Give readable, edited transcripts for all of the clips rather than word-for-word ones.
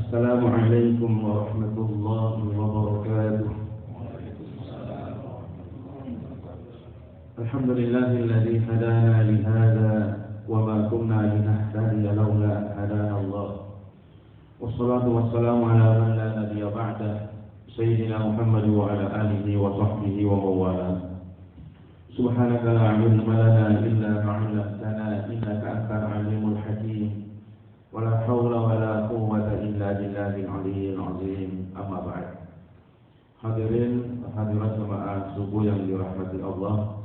Assalamualaikum warahmatullahi wabarakatuh. Alhamdulillahilladzi hadana li hadza wa ma kunna linahtadiya laula an hadana Allah. Wassalatu wassalamu ala man la nabiyya ba'da, sayyidina Muhammad wa ala alihi wa sahbihi wa mawala. Subhanaka la ilma lana illa ma 'allamtana innaka antal alimul hakim. Wala haula wala quwwata illa billahil aliyyil azim. Amma ba'd. Hadirin hadirat jemaah subuh yang dirahmati Allah.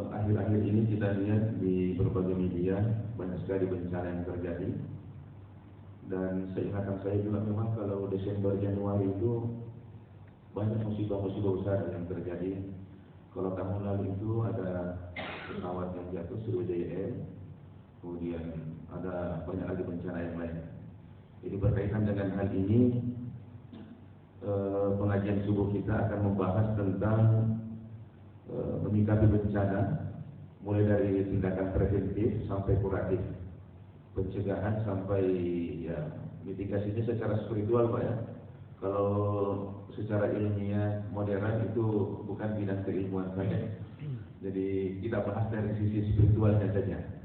Akhir-akhir ini kita lihat di berbagai media banyak sekali bencana yang terjadi. Dan seingatan saya juga memang kalau Desember Januari itu banyak musibah-musibah besar yang terjadi. Kalau tahun lalu itu ada pesawat yang jatuh Sriwijaya Air, kemudian ada banyak lagi bencana yang lain. Jadi berkaitan dengan hal ini, pengajian subuh kita akan membahas tentang menyikapi bencana, mulai dari tindakan preventif sampai kuratif, pencegahan sampai ya mitigasinya secara spiritual, Pak ya. Kalau secara ilmiah modern itu bukan bidang keilmuan saya. Jadi kita bahas dari sisi spiritualnya saja.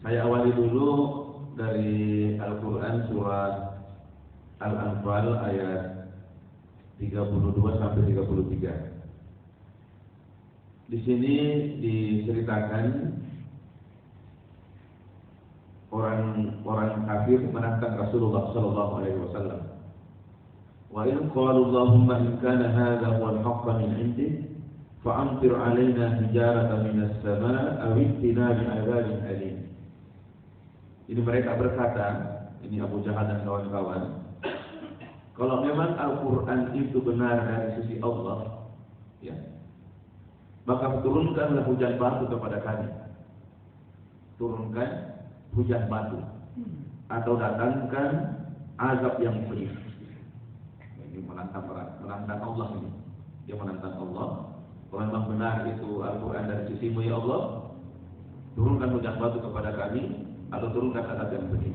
Saya awali dulu dari Al-Quran surat Al-Anfal ayat 32 sampai 33. Di sini diceritakan orang kafir menantang Rasulullah sallallahu alaihi wasallam. Wa in qalu Allahumma in kana hadha huwa al-haqqa min 'indik fa'amtir 'alaina hijaratan minas samaa'i aw i'tina bi'adzabin alim. Ini mereka berkata, ini Abu Jahal dan kawan-kawan, kalau memang Al-Quran itu benar dari sisi Allah, ya, maka turunkanlah hujan batu kepada kami. Turunkan hujan batu atau datangkan azab yang pedih. Ini menantang Allah ini. Dia menantang Allah. Kalau memang benar itu Al-Quran dari sisimu ya Allah, turunkan hujan batu kepada kami atau turunkan azab yang pedih.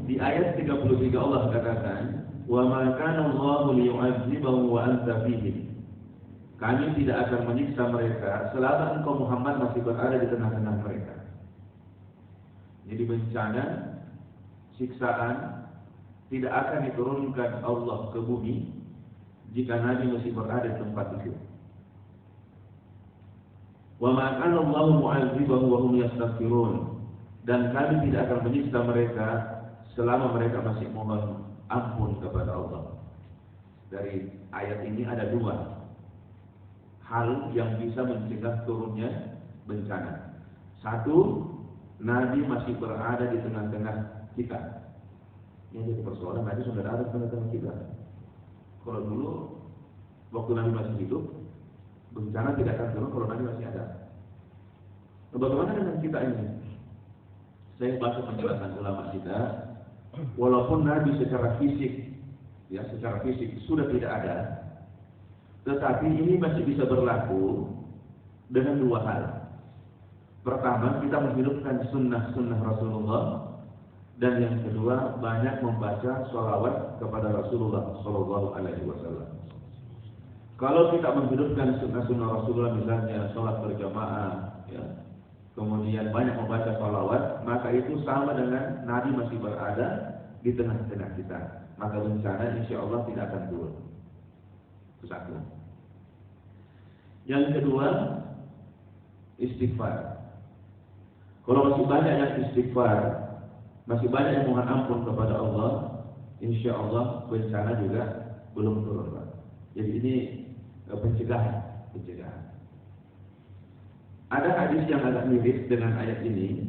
Di ayat 33 Allah katakan, "Wa ma kana Allahu liyu'adzibahum wa anta fihim." Kami tidak akan menyiksa mereka selama engkau Muhammad masih berada di tengah-tengah mereka. Jadi bencana, siksaan tidak akan diturunkan Allah ke bumi jika Nabi masih berada di tempat itu. Wa ma kana Allahu mu'adzibahum wa hum yastaghfirun. Dan kami tidak akan menyiksa mereka selama mereka masih mohon ampun kepada Allah. Dari ayat ini ada dua hal yang bisa mencegah turunnya bencana. Satu, Nabi masih berada di tengah-tengah kita. Yang jadi persoalan, Nabi sudah ada di tengah-tengah kita. Kalau dulu waktu Nabi masih hidup, bencana tidak akan turun kalau Nabi masih ada. Nah, bagaimana dengan kita ini? Saya baca penjelasan ulama kita, walaupun Nabi secara fisik sudah tidak ada, tetapi ini masih bisa berlaku dengan dua hal. Pertama, kita menghidupkan sunnah Rasulullah, dan yang kedua, banyak membaca sholawat kepada Rasulullah Sallallahu Alaihi Wasallam. Kalau kita menghidupkan sunnah Rasulullah, misalnya sholat berjamaah, ya, kemudian banyak membaca sholawat, maka itu sama dengan Nabi masih berada di tengah-tengah kita. Maka bencana insya Allah tidak akan turun. Itu satu. Yang kedua, istighfar. Kalau masih banyak yang istighfar, masih banyak yang mohon ampun kepada Allah, insya Allah bencana juga belum turun, Pak. Jadi ini pencegahan. Ada hadis yang agak mirip dengan ayat ini,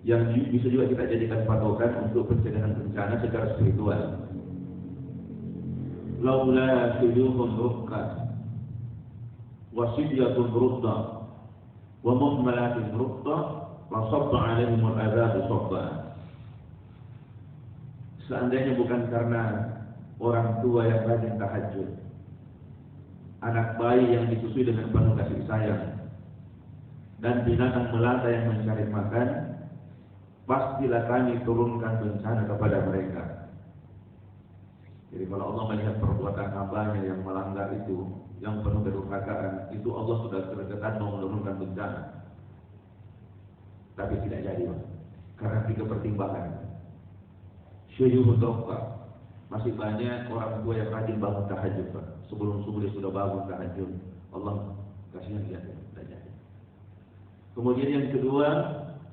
yang bisa juga kita jadikan patokan untuk pencegahan bencana secara spiritual. Laula suyuhun rukkat wasidyatun rudda wa muhmalatin rudda la sabba alaihimul adzabu sabba. Seandainya bukan karena orang tua yang rajin tahajud, anak bayi yang disusui dengan penuh kasih sayang, dan binatang melata yang mencari makan, pastilah kami turunkan bencana kepada mereka. Jadi kalau Allah melihat perbuatan hambanya yang melanggar itu, yang penuh kedurhakaan, itu Allah sudah terdekat mau menurunkan bencana. Tapi tidak jadi, Pak. Karena 3 pertimbangan. Syuyuh dhokka. Masih banyak orang tua yang rajin bangun tahajud, Pak. Sebelum subuh dia sudah bangun tahajud. Allah kasihnya lihat, tidak jadi. Kemudian yang kedua,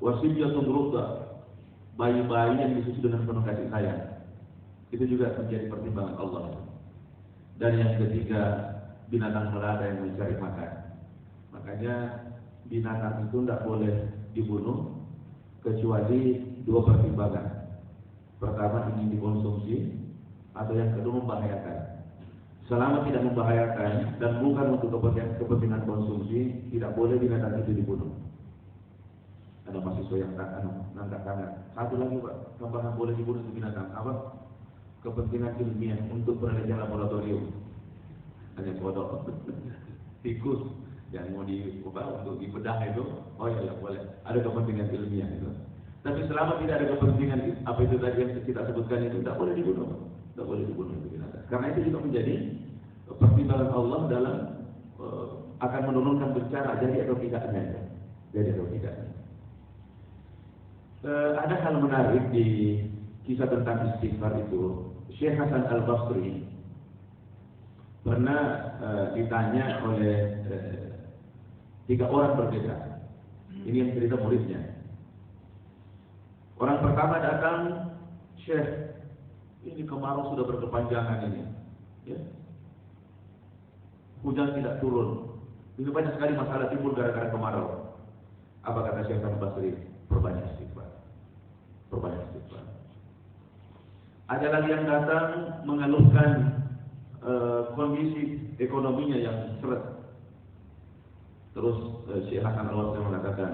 wasiyyatun rudha. Bayi-bayi yang disusu dengan penuh kasih sayang. Itu juga menjadi pertimbangan Allah. Dan yang ketiga, binatang melata yang mencari makan. Makanya binatang itu tidak boleh dibunuh kecuali 2 pertimbangan. Pertama, ingin dikonsumsi, atau yang kedua, membahayakan. Selama tidak membahayakan dan bukan untuk kepentingan konsumsi, tidak boleh binatang itu dibunuh. Ada mahasiswa yang nangkap tangan. Satu lagi, Pak, tambahan boleh dibunuh binatang apa? Kepentingan ilmiah untuk penelitian laboratorium. Hanya kodok, tikus yang mau untuk dibedah itu, oh ya boleh. Ada kepentingan ilmiah itu. Tapi selama tidak ada kepentingan apa itu tadi yang kita sebutkan itu, tidak boleh dibunuh, tidak boleh dibunuh itu binatang. Karena itu juga menjadi pertimbangan Allah dalam akan menurunkan bencana, jadi atau tidaknya, jadi atau tidaknya. Ada hal menarik di kisah tentang istighfar itu. Syekh Hasan Al-Basri pernah ditanya oleh 3 orang berbeda. Ini yang cerita muridnya. Orang pertama datang, Syekh, ini kemarau sudah berkepanjangan ini, ya. Hujan tidak turun. Ini banyak sekali masalah timbul gara-gara kemarau. Apa kata Syekh Al-Basri? Perbanyak istighfar. Perbanyak istighfar. Ada lagi yang datang mengeluhkan kondisi ekonominya yang seret. Terus Syekh Hasan Al-Basri mengatakan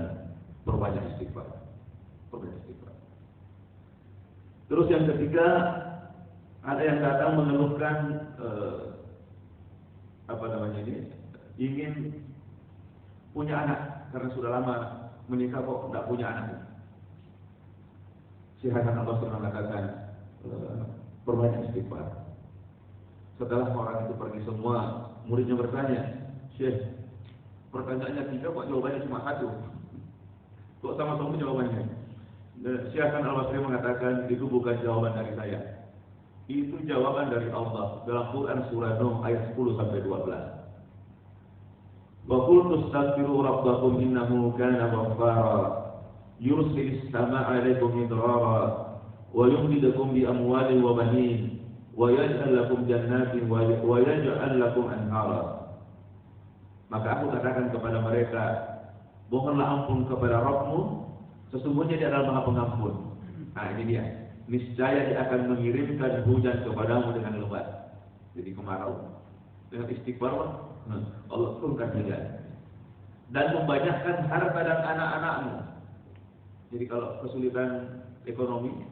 perbanyak istighfar. Perbanyak istighfar. Terus yang ketiga, ada yang datang mengeluhkan ingin punya anak karena sudah lama menikah kok tidak punya anak. Syekh Hasan Al-Basri mengatakan perbanyak istighfar. Setelah orang itu pergi semua, muridnya bertanya, Syekh, pertanyaannya 3 kok jawabannya cuma 1? Kok sama-sama jawabannya? Syekh Hasan Al-Basri mengatakan itu bukan jawaban dari saya. Itu jawaban dari Allah dalam Quran surah Nuh ayat 10 sampai 12. Wa qultu astaghfiru rabbakum innahu kana ghaffara yursilis samaa'a 'alaikum midrara wa yumdidukum bi amwalin wa banin wa yaj'al lakum jannatin wa yaj'al lakum anhara. Maka aku katakan kepada mereka, mohonlah ampun kepada Rabbmu, sesungguhnya Dia adalah Maha Pengampun. Nah, ini dia. Niscaya Dia akan mengirimkan hujan kepadamu dengan lebat. Jadi kemarau. Dengan istighfar Allah turunkan hujan. Dan membanyakkan harta dan anak-anakmu. Jadi kalau kesulitan ekonomi,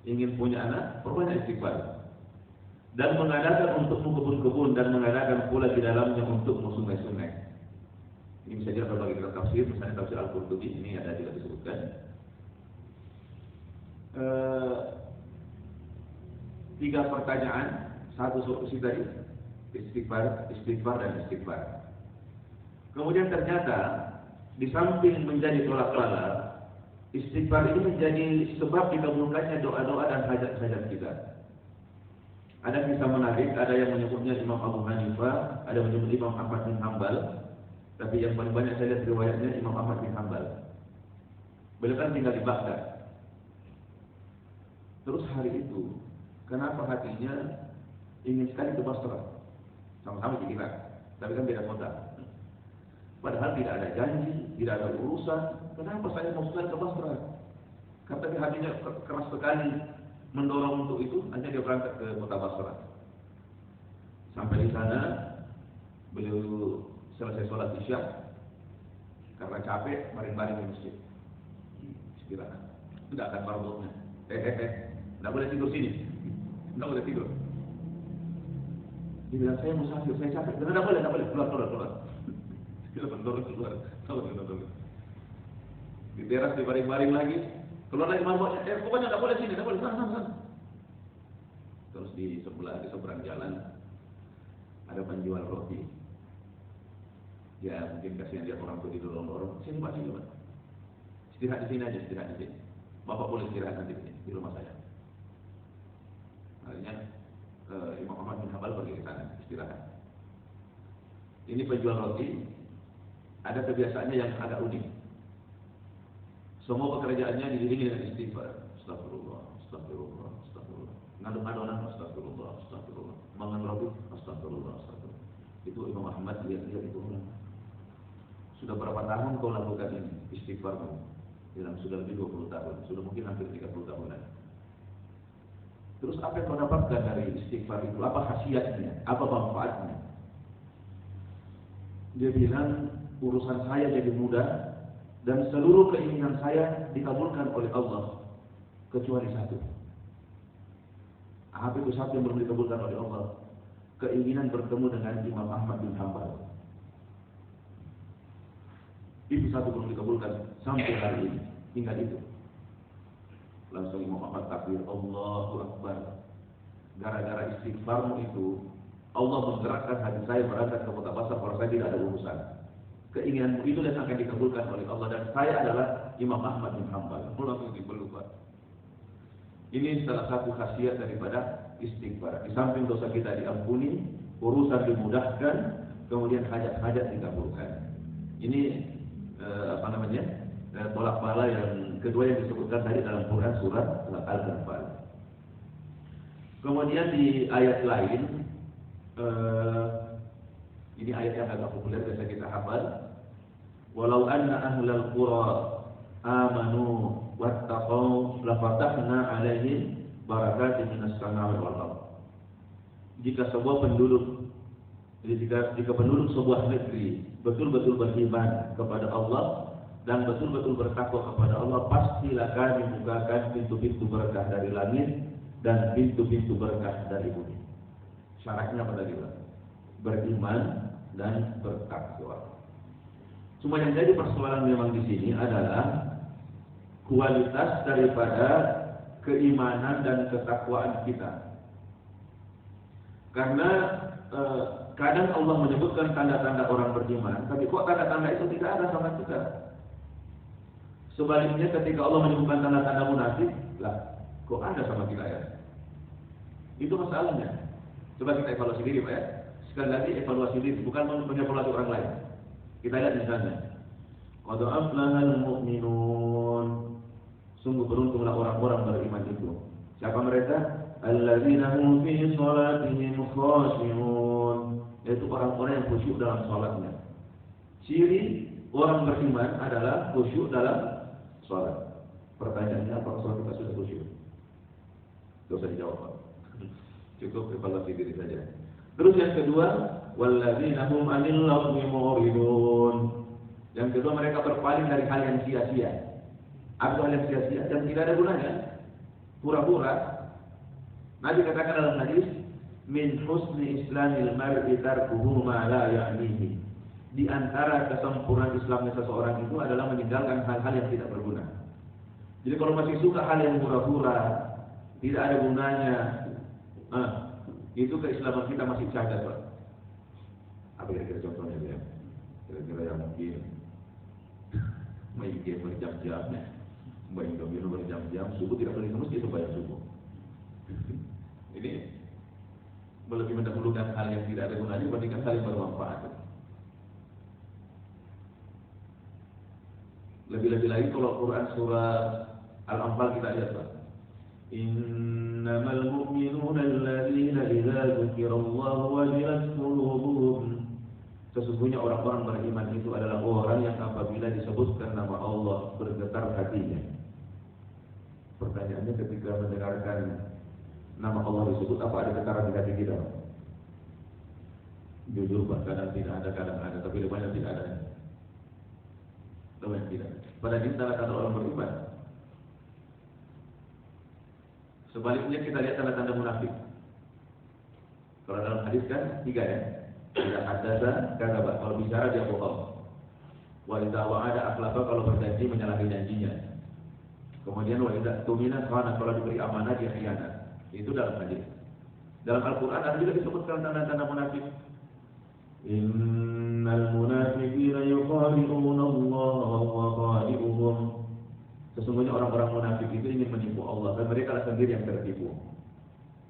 ingin punya anak, perbanyak istighfar. Dan mengadakan untukmu kebun-kebun dan mengadakan pula di dalamnya untukmu sungai-sungai. Ini bisa dilihat berbagai kitab tafsir, misalnya tafsir Al-Qurtubi, ini ada juga disebutkan. 3 pertanyaan, 1 solusi tadi, istighfar, dan istighfar. Kemudian ternyata di samping menjadi tolak bala, istighfar ini menjadi sebab dikabulkannya doa-doa dan hajat-hajat kita. Ada kisah menarik, ada yang menyebutnya Imam Abu Hanifah, ada yang menyebut Imam Ahmad bin Hanbal, tapi yang paling banyak saya lihat riwayatnya Imam Ahmad bin Hanbal. Beliau kan tinggal di Baghdad. Terus hari itu, kenapa hatinya ingin sekali ke Basra? Sama-sama di Irak, tapi kan beda kota. Padahal tidak ada janji, tidak ada urusan. Kenapa saya mau sekali ke Basra? Tapi hatinya keras sekali mendorong untuk itu, hanya dia berangkat ke kota Basra. Sampai di sana, beliau selesai sholat isya, karena capek, baring-baring di masjid. Istirahat. Tidak akan marbotnya. Tidak boleh tidur sini. Tidak boleh tidur. Dia bilang, saya musafir, saya capek. Tidak boleh, keluar. Kita mendorong keluar. Di teras, di baring-baring lagi. Keluar lagi mabuk, pokoknya nggak boleh sini, nggak boleh sana. Terus di seberang jalan ada penjual roti. Ya mungkin kasihan dia orang tuh di dorong-dorong, sini Pak, sini Pak. Istirahat di sini aja, istirahat di sini. Bapak boleh istirahat nanti di rumah saya. Akhirnya Imam Ahmad bin Hanbal pergi ke sana istirahat. Ini penjual roti, ada kebiasaannya yang agak unik. Semua pekerjaannya diiringi dengan istighfar. Astagfirullah, astagfirullah, astagfirullah. Ngaduk adonan, astagfirullah, astagfirullah. Makan roti, astagfirullah, astagfirullah. Itu Imam Ahmad lihat-lihat itu orang. Sudah berapa tahun kau lakukan ini istighfarmu? Bilang sudah lebih 20 tahun, sudah mungkin hampir 30 tahunan. Terus apa yang kau dapatkan dari istighfar itu? Apa khasiatnya? Apa manfaatnya? Dia bilang urusan saya jadi mudah dan seluruh keinginan saya dikabulkan oleh Allah kecuali satu. Apa itu satu yang belum dikabulkan oleh Allah? Keinginan bertemu dengan Imam Ahmad bin Hanbal. Itu satu belum dikabulkan sampai hari ini. Hingga itu. Langsung Imam Ahmad takbir, Allahu Akbar. Gara-gara istighfarmu itu, Allah menggerakkan hati saya berangkat ke kota Basra kalau saya tidak ada urusan. Keinginanmu itu dan akan dikabulkan oleh Allah, dan saya adalah Imam Ahmad bin Hanbal. Langsung diperlukan. Ini salah satu khasiat daripada istighfar. Di samping dosa kita diampuni, urusan dimudahkan, kemudian hajat-hajat dikabulkan. Ini tolak bala yang kedua yang disebutkan tadi dalam Quran surat Al-Anfal. Kemudian di ayat lain, ini ayat yang agak populer biasa kita hafal. Walau anna ahlal qura amanu wattaqau lafatahna alaihim barakatin minas samaa'i wal ardh. Jika sebuah penduduk, jika penduduk sebuah negeri betul-betul beriman kepada Allah dan betul-betul bertakwa kepada Allah, pastilah kami bukakan pintu-pintu berkah dari langit dan pintu-pintu berkah dari bumi. Syaratnya apa tadi? Beriman dan bertakwa. Cuma yang jadi persoalan memang di sini adalah kualitas daripada keimanan dan ketakwaan kita. Karena kadang Allah menyebutkan tanda-tanda orang beriman, tapi kok tanda-tanda itu tidak ada sama kita. Sebaliknya ketika Allah menyebutkan tanda-tanda munafik, lah kok ada sama kita ya? Itu masalahnya. Coba kita evaluasi diri Pak ya. Sekali lagi evaluasi diri, bukan mengevaluasi orang lain. Kita lihat misalnya, qad aflahal mu'minun. Sungguh beruntunglah orang-orang beriman itu. Siapa mereka? Alladzina hum fi shalatihim khashi'un. Yaitu orang-orang yang khusyuk dalam salatnya. Ciri orang beriman adalah khusyuk dalam salat. Pertanyaannya, apakah salat kita sudah khusyuk? Tidak usah dijawab Pak. Cukup evaluasi diri saja. Terus yang kedua, walladzina hum 'anil lagwi mu'ridun. Yang kedua, mereka berpaling dari hal yang sia-sia. Apa hal yang sia-sia dan tidak ada gunanya? Pura-pura. Nabi katakan dalam hadis, min husni islamil mar'i tarkuhu ma la ya'nihi. Di antara kesempurnaan Islamnya seseorang itu adalah meninggalkan hal-hal yang tidak berguna. Jadi kalau masih suka hal yang pura-pura, tidak ada gunanya, itu keislaman kita masih cacat Pak. Apa kira-kira contohnya ya? Kira-kira yang mungkin main game berjam-jam, main domino berjam-jam, subuh tidak pergi ke masjid supaya subuh. Ini lebih mendahulukan hal yang tidak ada gunanya dibandingkan hal yang bermanfaat. Lebih-lebih lagi kalau Quran surah Al-Anfal kita lihat Pak. Innamal mu'minuna alladzina idza dzukirallahu wajilat qulubuhum. Sesungguhnya orang-orang beriman itu adalah orang yang apabila disebutkan nama Allah bergetar hatinya. Pertanyaannya, ketika mendengarkan nama Allah disebut, apa ada getaran di hati kita? Jujur Pak, kadang tidak ada, kadang ada, tapi lebih banyak tidak ada. Lebih banyak tidak. Pada tanda-tanda orang beriman. Sebaliknya kita lihat tanda-tanda munafik. Kalau dalam hadis kan 3 ya. Tidak hadza kadzaba, kalau bicara dia bohong. Wa idza wa'ada akhlafa, kalau berjanji menyalahi janjinya. Kemudian wa idza tumina khana, kalau diberi amanah dia khianat. Itu dalam hadis. Dalam Al-Qur'an ada juga disebutkan tanda-tanda munafik. Innal munafiqina yukhadi'una Allah wa khadi'uhum. Sesungguhnya orang-orang munafik itu ingin menipu Allah dan mereka lah sendiri yang tertipu.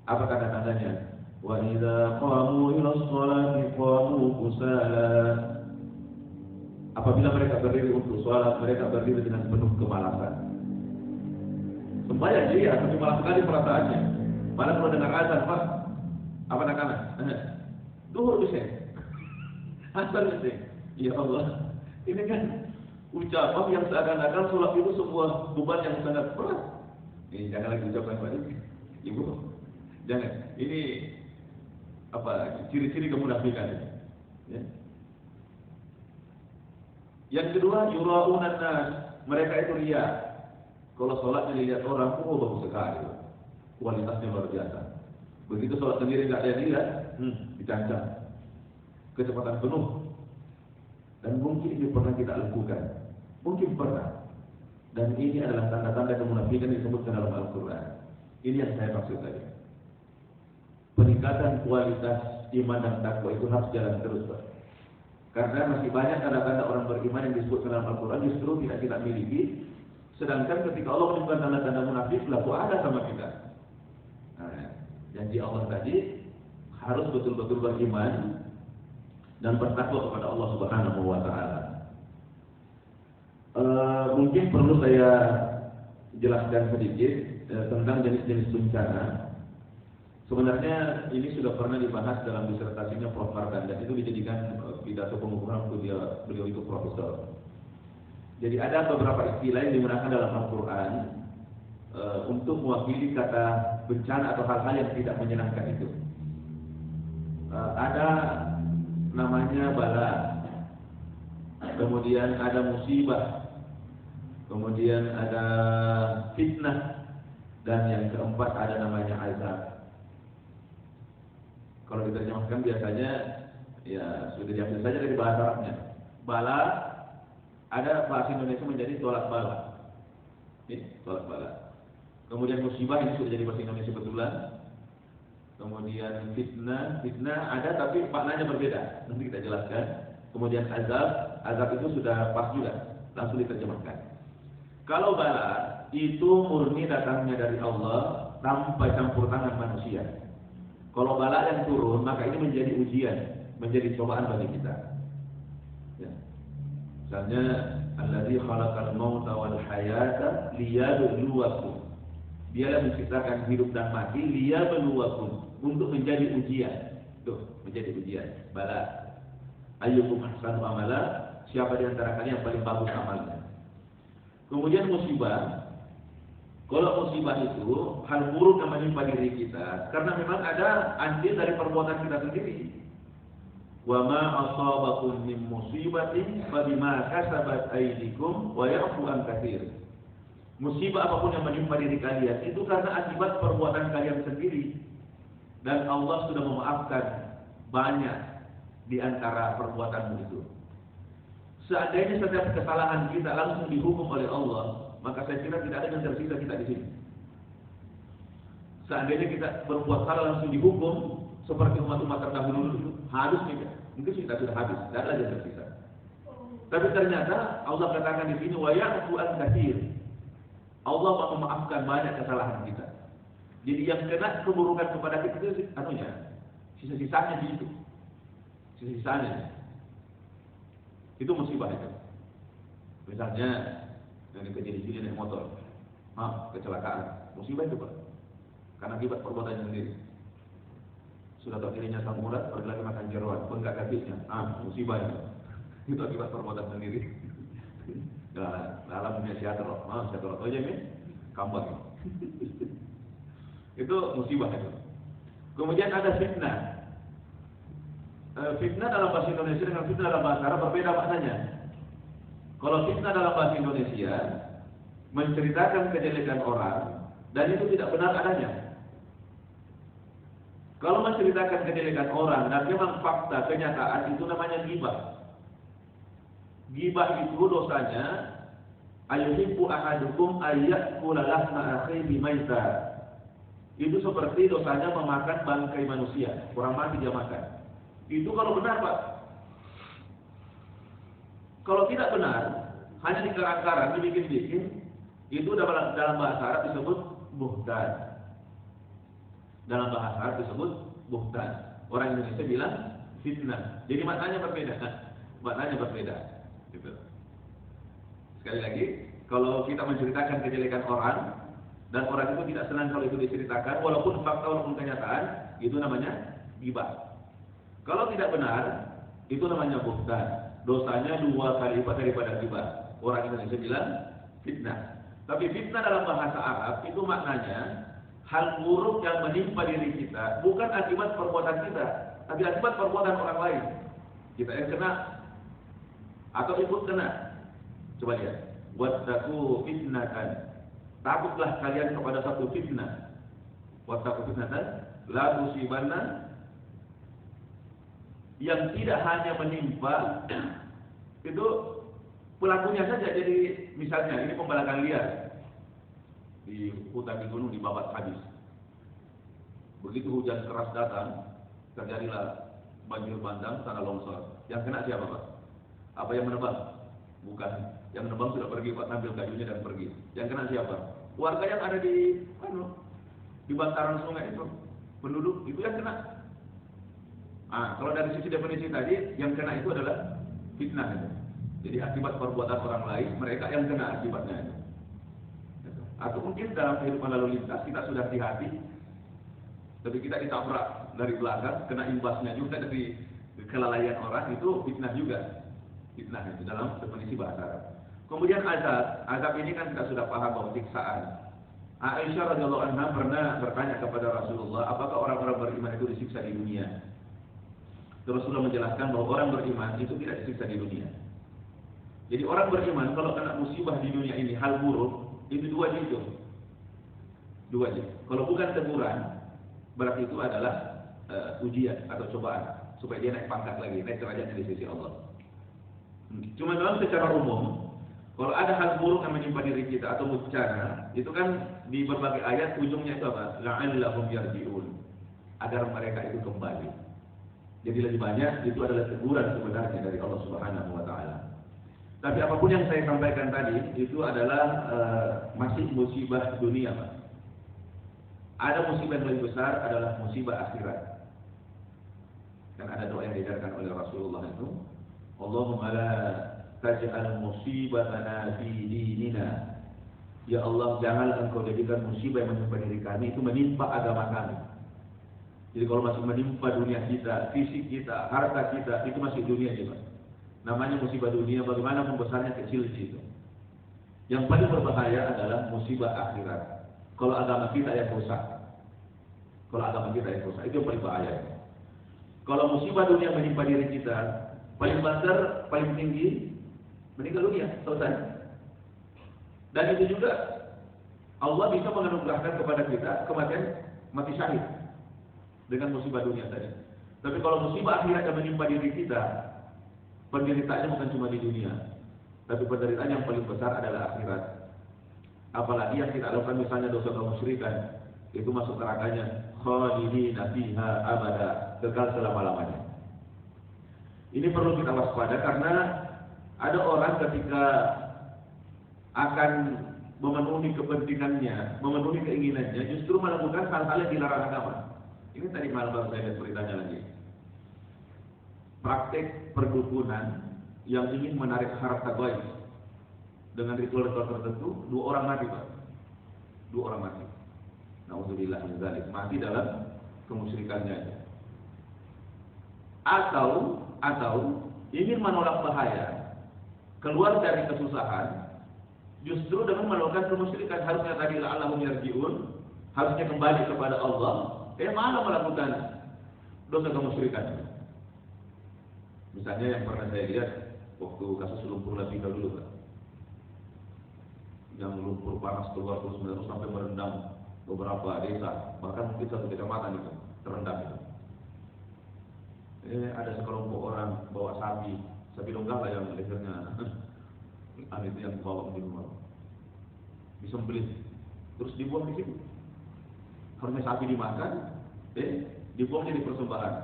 Apa tanda-tandanya? Wa idza qamu ila sholati qamu kusala. Apabila mereka berdiri untuk sholat, mereka berdiri dengan penuh kemalasan. Sembahyang dia, tapi malas sekali perasaannya. Malah kalau dengar azan, Pak, apa nak-anak? Duhur bisa. Asal bisa. Ya Allah, ini kan ucapan yang seakan-akan sholat itu sebuah beban yang sangat berat. Ini jangan lagi ucapan Pak Ibu. Jangan. Ini apa? Ciri-ciri kemunafikan. Ya. Yang kedua, yura'unan nas. Mereka itu riya. Kalau sholatnya dilihat orang, oh bagus sekali. Kualitasnya luar biasa. Begitu sholat sendiri tidak ada yang lihat, dicancang. Kecepatan penuh. Dan mungkin ini pernah kita lakukan. Mungkin pernah. Dan ini adalah tanda-tanda kemunafikan yang disebutkan dalam Al-Quran. Ini yang saya maksud tadi. Peningkatan kualitas iman dan takwa itu harus jalan terus, Pak. Karena masih banyak tanda-tanda orang beriman yang disebutkan dalam Al-Quran justru tidak kita miliki. Sedangkan ketika Allah menyebutkan tanda-tanda munafik, lalu ada sama kita. Nah, janji Allah tadi harus betul-betul beriman dan bertakwa kepada Allah Subhanahu wa Ta'ala. Mungkin perlu saya jelaskan sedikit tentang jenis-jenis bencana. Sebenarnya ini sudah pernah dibahas dalam disertasinya Prof. Mardan dan itu dijadikan pidato pengukuran beliau itu profesor. Jadi ada beberapa istilah yang digunakan dalam Al-Quran untuk mewakili kata bencana atau hal-hal yang tidak menyenangkan itu. Ada namanya bala, kemudian ada musibah, kemudian ada fitnah, dan yang keempat ada namanya azab. Kalau diterjemahkan biasanya ya sudah diambil saja dari bahasa Arabnya. Bala, ada bahasa Indonesia menjadi tolak bala. Ini tolak bala. Kemudian musibah ini sudah jadi bahasa Indonesia betulan. Kemudian fitnah ada tapi maknanya berbeda. Nanti kita jelaskan. Kemudian azab itu sudah pas juga, langsung diterjemahkan. Kalau bala itu murni datangnya dari Allah tanpa campur tangan manusia. Kalau bala yang turun, maka ini menjadi ujian, menjadi cobaan bagi kita. Ya. Misalnya, Alladzi khalaqal mauta wal hayata liyabluwakum. Dialah menciptakan hidup dan mati liyabluwakum, untuk menjadi ujian. Tuh, menjadi ujian. Bala. Ayyukum ahsanu amala, siapa di antara kalian yang paling bagus amalnya. Kemudian musibah. Kalau musibah itu hal buruk yang menimpa diri kita karena memang ada andil dari perbuatan kita sendiri. Wa ma asabakum min musibatin fa bima kasabat aydikum wa ya'fu an katsir. Musibah apapun yang menimpa diri kalian itu karena akibat perbuatan kalian sendiri. Dan Allah sudah memaafkan banyak di antara perbuatanmu itu. Seandainya setiap kesalahan kita langsung dihukum oleh Allah, maka saya kira tidak ada yang tersisa kita di sini. Seandainya kita berbuat salah langsung dihukum seperti umat-umat terdahulu dulu, habis nih, mungkin kita sudah habis, tidak ada yang tersisa. Tapi ternyata Allah katakan di sini wa ya'fu an katsir. Allah mau memaafkan banyak kesalahan kita. Jadi yang kena keburukan kepada kita itu sisa-sisanya di situ. Sisa-sisanya. Itu musibah itu. Misalnya dari kejadian naik motor, kecelakaan, musibah itu Pak. Karena akibat perbuatan sendiri. Sudah tak dirinya sang murad, pergi lagi makan jeruan, bengkak kakinya, musibah itu. Itu akibat perbuatan sendiri. Dalam dunia syatrot aja nih, kampak. Itu musibah itu. Kemudian ada fitnah. Fitnah dalam bahasa Indonesia dengan fitnah dalam bahasa Arab berbeda maknanya. Kalau fitnah dalam bahasa Indonesia menceritakan kejelekan orang dan itu tidak benar adanya. Kalau menceritakan kejelekan orang dan memang fakta kenyataan itu namanya ghibah. Ghibah itu dosanya Ayuhibbu ahadukum ayyakula lahma akhihi maita. Itu seperti dosanya memakan bangkai manusia, orang mati dia makan. Itu kalau benar, Pak. Kalau tidak benar, hanya dikarang-karang, dibikin-bikin, itu dalam bahasa Arab disebut buhtan. Dalam bahasa Arab disebut buhtan. Orang Indonesia bilang fitnah. Jadi maknanya berbeda. Maknanya berbeda. Gitu. Sekali lagi, kalau kita menceritakan kejelekan orang dan orang itu tidak senang kalau itu diceritakan, walaupun fakta walaupun kenyataan, itu namanya ghibah. Kalau tidak benar, itu namanya buhtan. Dosanya 2 kali lipat daripada ghibah. Orang Indonesia bilang fitnah. Tapi fitnah dalam bahasa Arab itu maknanya hal buruk yang menimpa diri kita bukan akibat perbuatan kita, tapi akibat perbuatan orang lain. Kita yang kena atau ikut kena. Coba lihat. Wattaqu fitnatan. Takutlah kalian kepada satu fitnah. Wattaqu fitnatan la tusibanna, yang tidak hanya menimpa itu pelakunya saja. Jadi misalnya ini pembalakan liar di hutan, di gunung, dibabat habis. Begitu hujan keras datang, terjadilah banjir bandang, tanah longsor. Yang kena siapa, Pak? Apa yang menebang? Bukan. Yang menebang sudah pergi, Pak, ambil kayunya dan pergi. Yang kena siapa? Warga yang ada di bantaran sungai itu, penduduk itu yang kena. Kalau dari sisi definisi tadi, yang kena itu adalah fitnah itu. Jadi akibat perbuatan orang lain, mereka yang kena akibatnya itu. Atau mungkin dalam kehidupan lalu lintas kita sudah hati-hati, tapi kita ditabrak dari belakang, kena imbasnya juga dari kelalaian orang, itu fitnah juga. Fitnah itu dalam definisi bahasa Arab. Kemudian azab ini kan kita sudah paham bahwa siksaan. Aisyah radhiyallahu anha pernah bertanya kepada Rasulullah, apakah orang-orang beriman itu disiksa di dunia? Rasulullah menjelaskan bahwa orang beriman itu tidak disiksa di dunia. Jadi orang beriman kalau kena musibah di dunia ini, hal buruk, itu 2 juz. 2 juz. Kalau bukan teguran, berarti itu adalah ujian atau cobaan supaya dia naik pangkat lagi, naik derajatnya di sisi Allah. Cuma dalam secara umum, kalau ada hal buruk yang menimpa diri kita atau bencana, itu kan di berbagai ayat ujungnya itu apa? La'allahum yarji'un, agar mereka itu kembali. Jadi lebih banyak itu adalah teguran sebenarnya dari Allah Subhanahu wa taala. Tapi apapun yang saya sampaikan tadi itu adalah masih musibah dunia, Pak. Ada musibah yang lebih besar adalah musibah akhirat. Kan ada doa yang diajarkan oleh Rasulullah itu, Allahumma la taj'al musibatana fi dinina. Ya Allah, janganlah Engkau jadikan musibah yang menimpa diri kami itu menimpa agama kami. Jadi kalau masih menimpa dunia kita, fisik kita, harta kita, itu masih dunia juga. Namanya musibah dunia, bagaimana membesarnya kecil di situ. Yang paling berbahaya adalah musibah akhirat. Kalau agama kita yang rusak, itu yang paling bahaya. Kalau musibah dunia menimpa diri kita, paling besar, paling tinggi, meninggal dunia, selesai. Dan itu juga Allah bisa menganugerahkan kepada kita kematian mati syahid dengan musibah dunia tadi. Tapi kalau musibah akhirat yang menimpa diri kita, penderitaannya bukan cuma di dunia, tapi penderitaan yang paling besar adalah akhirat. Apalagi yang kita lakukan misalnya dosa kemusyrikan, itu masuk nerakanya khalidina fiha abada, kekal selama-lamanya. Ini perlu kita waspada karena ada orang ketika akan memenuhi kepentingannya, memenuhi keinginannya, justru melakukan hal-hal yang dilarang agama. Ini tadi malam baru saya lihat beritanya lagi. Praktek perdukunan yang ingin menarik harta gaib dengan ritual-ritual tertentu, 2 orang mati, Pak. 2 orang mati. Nauzubillah min dzalik, mati dalam kemusyrikannya. Atau ingin menolak bahaya, keluar dari kesusahan, justru dengan melakukan kemusyrikan. Harusnya tadi la'allahum yarji'un, harusnya kembali kepada Allah, malah melakukan dosa kemusyrikan. Misalnya yang pernah saya lihat waktu kasus lumpur Lapindo dulu, Pak. Yang lumpur panas keluar terus menerus sampai merendam beberapa desa, bahkan mungkin 1 kecamatan itu terendam itu. Ada sekelompok orang bawa sapi donggala yang lehernya itu yang bawa di rumah, disembelih, terus dibuang di situ. Harusnya sapi dimakan, dibuang jadi persembahan.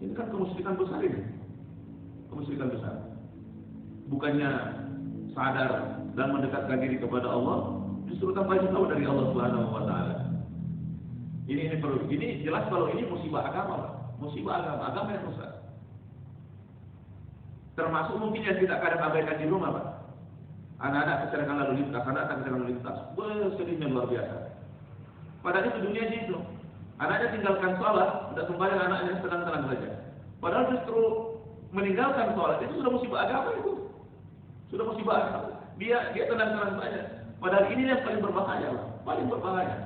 Ini kan kemusyrikan besar ini, kemusyrikan besar. Bukannya sadar dan mendekatkan diri kepada Allah, justru tambah jauh dari Allah Subhanahu Wa Taala. Ini perlu. Ini jelas kalau ini musibah agama, musibah agama yang rusak. Termasuk mungkin yang kita kadang abaikan di rumah, Pak. Anak-anak kecelakaan lalu lintas, anak-anak kecelakaan lalu lintas, sedihnya luar biasa. Padahal itu dunia itu. Anaknya tinggalkan sholat, tidak sembahyang, anaknya tenang-tenang saja. Padahal justru meninggalkan sholat itu sudah musibah agama itu. Sudah musibah agama. Dia tenang-tenang saja. Padahal ini yang paling berbahaya, Pak. Paling berbahaya.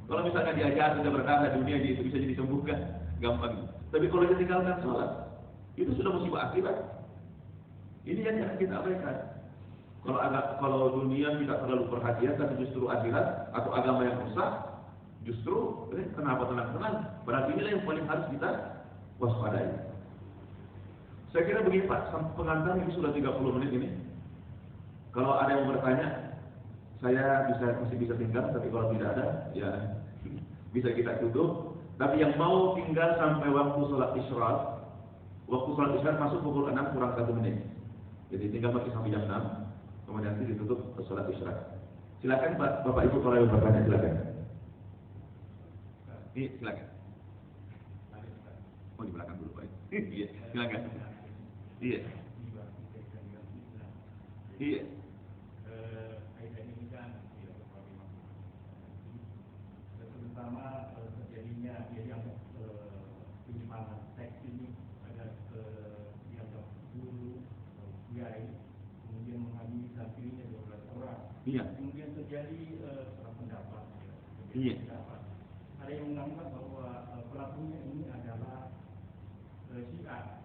Kalau misalnya diajar sudah berkata dunia itu bisa disembuhkan, gampang. Tapi kalau dia tinggalkan sholat, itu sudah musibah akibat. Ini yang jangan kita abaikan. Kalau dunia tidak terlalu perhatian, tapi justru akhirat atau agama yang rusak, justru kenapa tenang-tenang? Padahal inilah yang paling harus kita waspadai. Saya kira begini Pak, pengantar ini sudah 30 menit ini. Kalau ada yang bertanya, saya masih bisa tinggal, tapi kalau tidak ada, ya bisa kita tutup. Tapi yang mau tinggal sampai waktu sholat isyarat masuk pukul 6 kurang 1 menit. Jadi tinggal pakai sampai jam 6, kemudian nanti ditutup sholat isyarat. Silakan Pak, Bapak Ibu kalau yang bertanya silakan. Iya, silakan. Oh di belakang dulu Pak. Iya, silakan. Iya. Iya. Terutama terjadinya yang penyimpangan seks ini ada dianggap guru, kiai, kemudian mengambil santrinya 12 orang. Iya. Kemudian terjadi perang pendapat. Iya. Ada yang menganggap bahwa pelakunya ini adalah Syiah.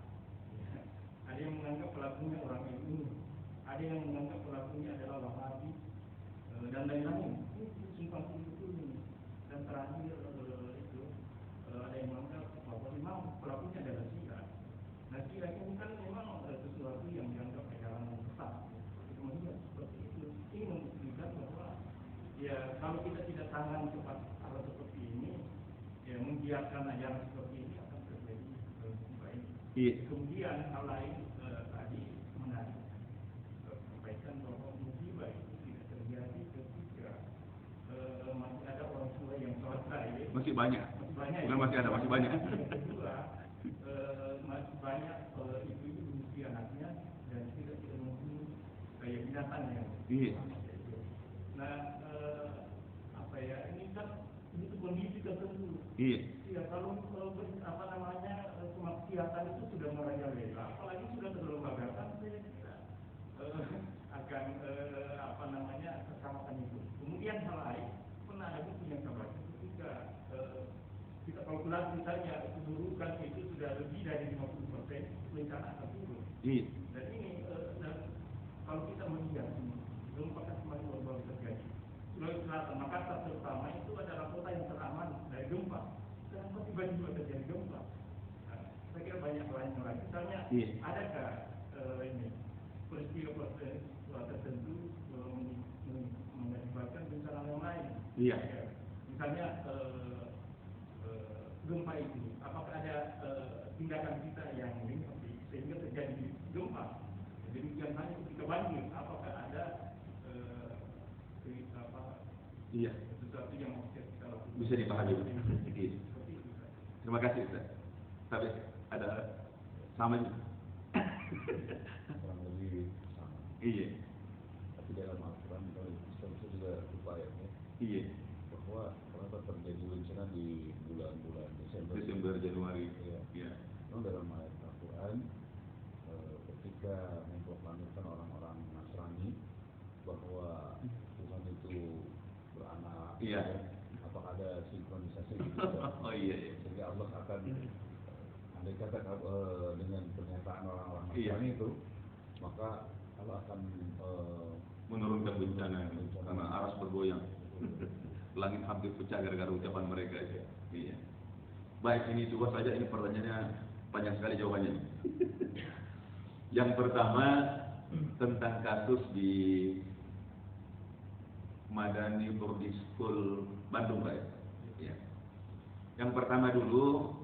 Ada yang menganggap pelakunya orang NU. Ada yang menganggap pelakunya adalah Wahabi dan lain-lain. Ini simpang siur ini. Dan terakhir itu ada yang menganggap bahwa memang pelakunya adalah Syiah. Nah Syiah ini kan memang sesuatu yang dianggap ajaran sesat. Kemudian seperti itu, ini membuktikan bahwa ya kalau kita tidak tangan cepat hal seperti ini, ya membiarkan ajaran seperti ini akan terjadi baik. Iya. Kemudian hal lain tadi menarik sampaikan bahwa musibah itu tidak terjadi ketika masih ada orang tua yang selesai. Masih banyak. Bukan masih ada, masih banyak. Yang kedua, masih banyak ibu-ibu menyusui anaknya dan tidak membunuh kayak binatang yang. Iya. Nah, ini kan ini kondisi tertentu. Iya. Ya kalau kemaksiatan itu sudah merajalela, apalagi sudah terlembagaan, saya kira akan kesamakan itu. Kemudian hal lain, pernah ada buku yang saya baca ketika kita kalkulasi misalnya keburukan itu sudah lebih dari 50%, rencana akan turun. Iya. Dan ini kalau kita melihat gempa kan semakin baru terjadi. Sulawesi Selatan, Makassar terutama itu adalah kota yang teraman dari gempa. Kenapa tiba-tiba terjadi gempa? Nah, saya kira banyak lain lagi. Misalnya, adakah ini peristiwa tertentu mengakibatkan bencana yang lain? Iya. Ya. Misalnya gempa itu, apakah ada tindakan kita yang ini sehingga terjadi gempa? Demikian halnya ketika banjir, apakah ada iya. sesuatu yang kita lakukan? Bisa dipahami. Terima kasih Ustaz. Tapi ada sama juga. Kurang lebih sama. Iya. Tapi dalam Al-Quran itu juga upayanya. Iya. Bahwa kenapa terjadi bencana di bulan-bulan Desember, Januari. Iya. Memang dalam ayat Al-Quran ketika memproklamirkan orang-orang Nasrani bahwa Tuhan itu beranak. Iya. Apakah ada sinkronisasi gitu? Oh iya. Sehingga Allah akan andai kata dengan pernyataan orang-orang Iya. Nasrani itu, maka Allah akan menurunkan bencana karena aras bergoyang. Langit hampir pecah gara-gara ucapan mereka itu. Iya. Baik, ini coba saja, ini pertanyaannya panjang sekali jawabannya. Yang pertama, tentang kasus di Madani Boarding School Bandung, Pak. Ya. Yang pertama dulu,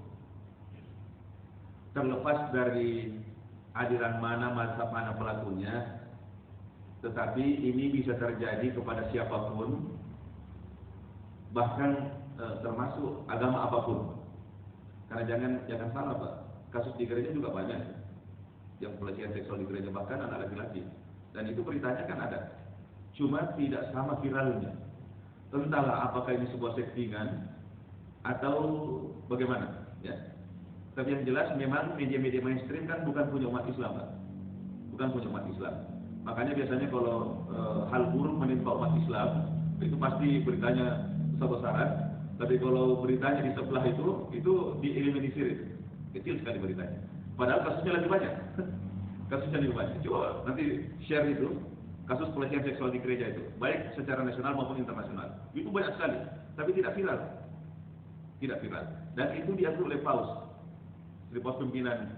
terlepas dari aliran mana, mazhab mana pelakunya, tetapi ini bisa terjadi kepada siapapun, bahkan termasuk agama apapun. Karena jangan salah, Pak, kasus di gereja juga banyak yang pelecehan seksual di gereja, bahkan anak laki-laki, dan itu beritanya kan ada, cuma tidak sama viralnya. Entahlah apakah ini sebuah settingan atau bagaimana, ya. Tapi yang jelas memang media-media mainstream kan bukan punya umat Islam, Pak. Bukan punya umat Islam. Makanya biasanya kalau hal buruk menimpa umat Islam, itu pasti beritanya besar-besaran. Tapi kalau beritanya di sebelah itu dieliminir, kecil sekali beritanya. Padahal kasusnya lebih banyak. Kasusnya lebih banyak. Coba nanti share itu, kasus pelecehan seksual di gereja itu, baik secara nasional maupun internasional. Itu banyak sekali, tapi tidak viral. Tidak viral. Dan itu diakui oleh Paus. Di pos pimpinan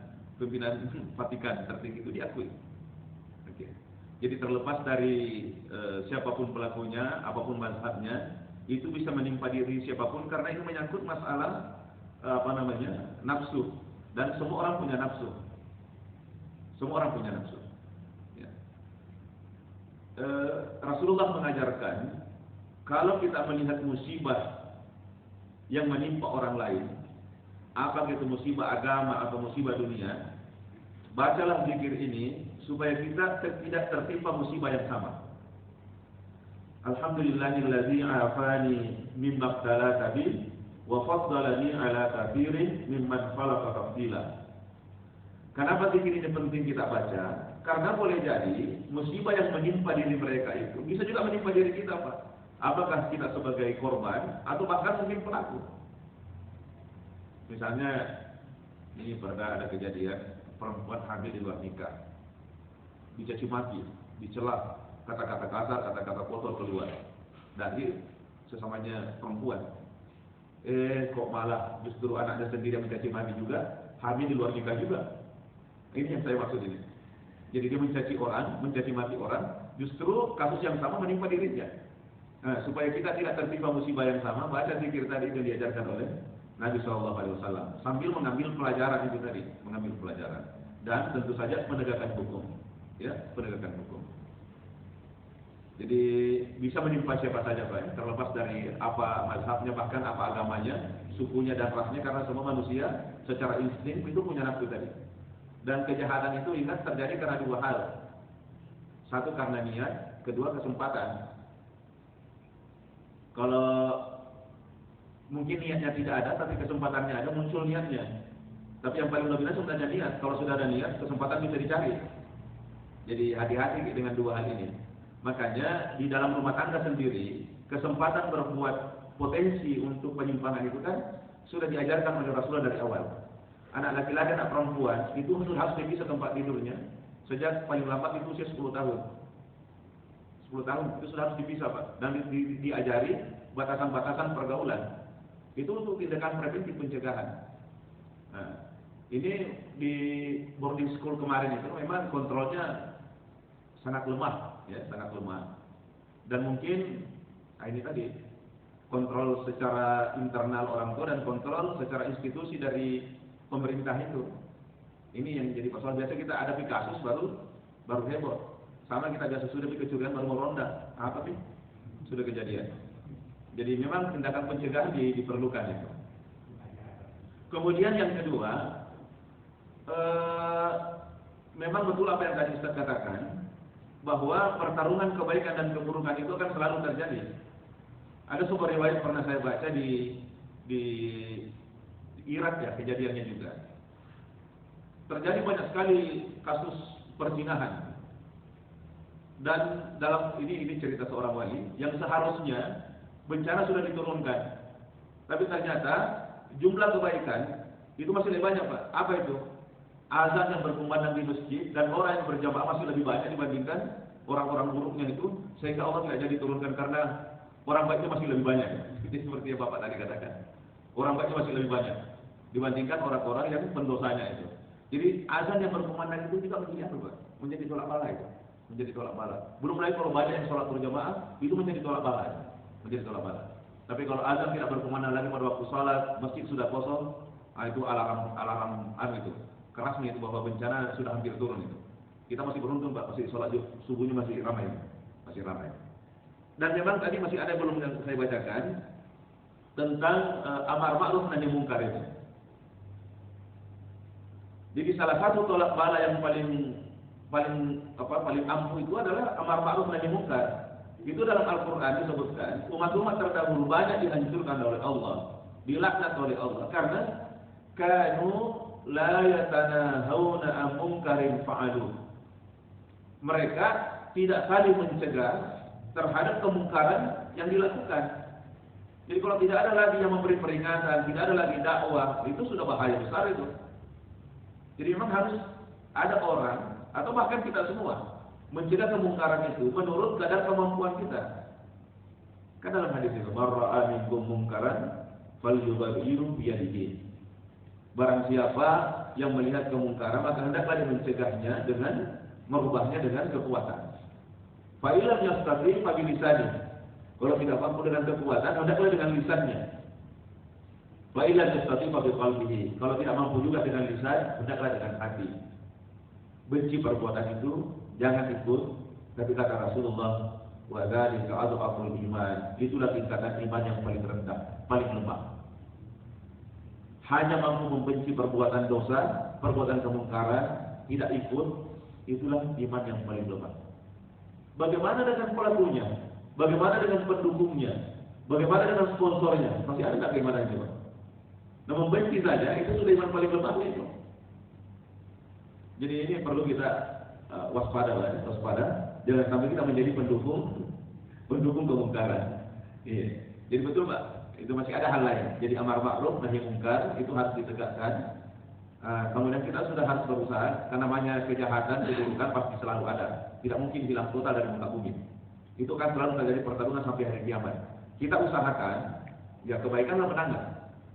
Vatikan tertinggi itu diakui. Oke. Jadi terlepas dari siapapun pelakunya, apapun mazhabnya, itu bisa menimpa diri siapapun karena itu menyangkut masalah nafsu, dan semua orang punya nafsu. Semua orang punya nafsu. Ya. Rasulullah mengajarkan kalau kita melihat musibah yang menimpa orang lain, apakah itu musibah agama atau musibah dunia, bacalah zikir ini supaya kita tidak tertimpa musibah yang sama. Alhamdulillahilladzi afani mimma ibtalaka bi wa faddalani ala katsirin mimman khalaqa tafdila. Kenapa zikir ini penting kita baca? Karena boleh jadi musibah yang menimpa diri mereka itu bisa juga menimpa diri kita, Pak. Apakah kita sebagai korban atau bahkan mungkin pelaku? Misalnya, ini pernah ada kejadian perempuan hamil di luar nikah, dicaci maki, dicela, kata-kata kasar, kata-kata kotor keluar dari sesamanya perempuan. Kok malah justru anaknya sendiri yang mencaci maki juga, hamil di luar nikah juga. Ini yang saya maksud ini. Jadi dia mencaci orang, mencaci maki orang, justru kasus yang sama menimpa dirinya. Nah, supaya kita tidak tertimpa musibah yang sama, baca zikir tadi itu diajarkan oleh Nabi SAW sambil mengambil pelajaran itu tadi, mengambil pelajaran, dan tentu saja penegakan hukum, ya, penegakan hukum. Jadi bisa menimpa siapa saja, Pak, terlepas dari apa mazhabnya, bahkan apa agamanya, sukunya dan rasnya, karena semua manusia secara insting itu punya nafsu tadi. Dan kejahatan itu ingat terjadi karena dua hal, satu karena niat, kedua kesempatan. Kalau mungkin niatnya tidak ada, tapi kesempatannya ada, muncul niatnya. Tapi yang paling lebih sebenarnya niat. Kalau sudah ada niat, kesempatan bisa dicari. Jadi hati-hati dengan dua hal ini. Makanya di dalam rumah tangga sendiri, kesempatan berbuat potensi untuk penyimpangan itu kan sudah diajarkan oleh Rasulullah dari awal. Anak laki-laki, anak perempuan itu harus dipisah tempat tidurnya sejak paling lambat itu usia 10 tahun. 10 tahun itu sudah harus dipisah, Pak. Dan diajari batasan-batasan pergaulan. Itu untuk tindakan preventif pencegahan. Nah, ini di boarding school kemarin itu memang kontrolnya sangat lemah, ya, sangat lemah. Dan mungkin ini tadi kontrol secara internal orang tua dan kontrol secara institusi dari pemerintah itu. Ini yang jadi persoalan. Biasa kita hadapi kasus baru heboh. Sama kita biasa sudah kecurigaan baru meronda. Apa sih? Sudah kejadian. Jadi memang tindakan pencegahan diperlukan itu. Kemudian yang kedua, memang betul apa yang tadi Ustaz katakan, bahwa pertarungan kebaikan dan keburukan itu akan selalu terjadi. Ada sebuah riwayat pernah saya baca di Irak, ya, kejadiannya juga. Terjadi banyak sekali kasus perzinahan. Dan dalam ini cerita seorang wali yang seharusnya bencana sudah diturunkan, tapi ternyata jumlah kebaikan itu masih lebih banyak, Pak. Apa itu? Azan yang berkumandang di masjid dan orang yang berjamaah masih lebih banyak dibandingkan orang-orang buruknya itu, sehingga Allah tidak jadi turunkan karena orang baiknya masih lebih banyak. Itu seperti yang Bapak tadi katakan. Orang baiknya masih lebih banyak dibandingkan orang-orang yang pendosanya itu. Jadi azan yang berkumandang itu juga menjadi apa, Pak? Menjadi tolak bala itu. menjadi tolak bala. Belum lagi kalau banyak yang sholat berjamaah, itu menjadi tolak bala, menjadi tolak bala. Tapi kalau azan tidak berkumandang lagi pada waktu sholat, masjid sudah kosong, itu alarm itu kerasnya itu bahwa bencana sudah hampir turun itu. Kita masih beruntung Pak, masih sholat subuhnya masih ramai, masih ramai. Dan memang tadi masih ada belum yang saya bacakan tentang amar ma'ruf nahi mungkar itu. Jadi salah satu tolak bala yang paling ampuh itu adalah amar ma'ruf nahi mungkar. Itu dalam Al-Qur'an disebutkan, umat-umat terdahulu banyak dihancurkan oleh Allah, dilaknat oleh Allah karena kanu la yatanahawna an munkarin fa'alu. Mereka tidak saling mencegah terhadap kemungkaran yang dilakukan. Jadi kalau tidak ada lagi yang memberi peringatan, tidak ada lagi dakwah, itu sudah bahaya besar itu. Jadi memang harus ada orang atau bahkan kita semua mencegah kemungkaran itu menurut kadar kemampuan kita. Kan dalam hadis itu, "Marra'a minkum mungkaran falyughayyirhu bi yadihi." Barang siapa yang melihat kemungkaran maka hendaklah dia mencegahnya dengan merubahnya dengan kekuatan. Fa illam yastati fa bi lisani. Kalau tidak mampu dengan kekuatan, hendaklah dengan lisannya. Fa illam yastati fa bi qalbihi. Kalau tidak mampu juga dengan lisan, hendaklah dengan hati. Benci perbuatan itu, jangan ikut. Tapi kata Rasulullah, wa dzalika adhaful iman. Itulah tingkatan iman yang paling rendah, paling lemah. Hanya mampu membenci perbuatan dosa, perbuatan kemungkaran, tidak ikut, itulah iman yang paling lemah. Bagaimana dengan pelakunya? Bagaimana dengan pendukungnya? Bagaimana dengan sponsornya? Masih ada nggak keimanan itu? Nah, membenci saja itu sudah iman paling lemah itu. Jadi ini perlu kita waspada. Jangan sampai kita menjadi pendukung kemungkaran. Iya. Jadi betul Pak. Itu masih ada hal lain. Jadi amar ma'ruf nahi mungkar itu harus ditegakkan. Kemudian kita sudah harus berusaha, karena namanya kejahatan, keburukan pasti selalu ada. Tidak mungkin hilang total dari muka bumi. Itu kan selalu terjadi pertarungan sampai hari kiamat. Kita usahakan, ya kebaikanlah menang.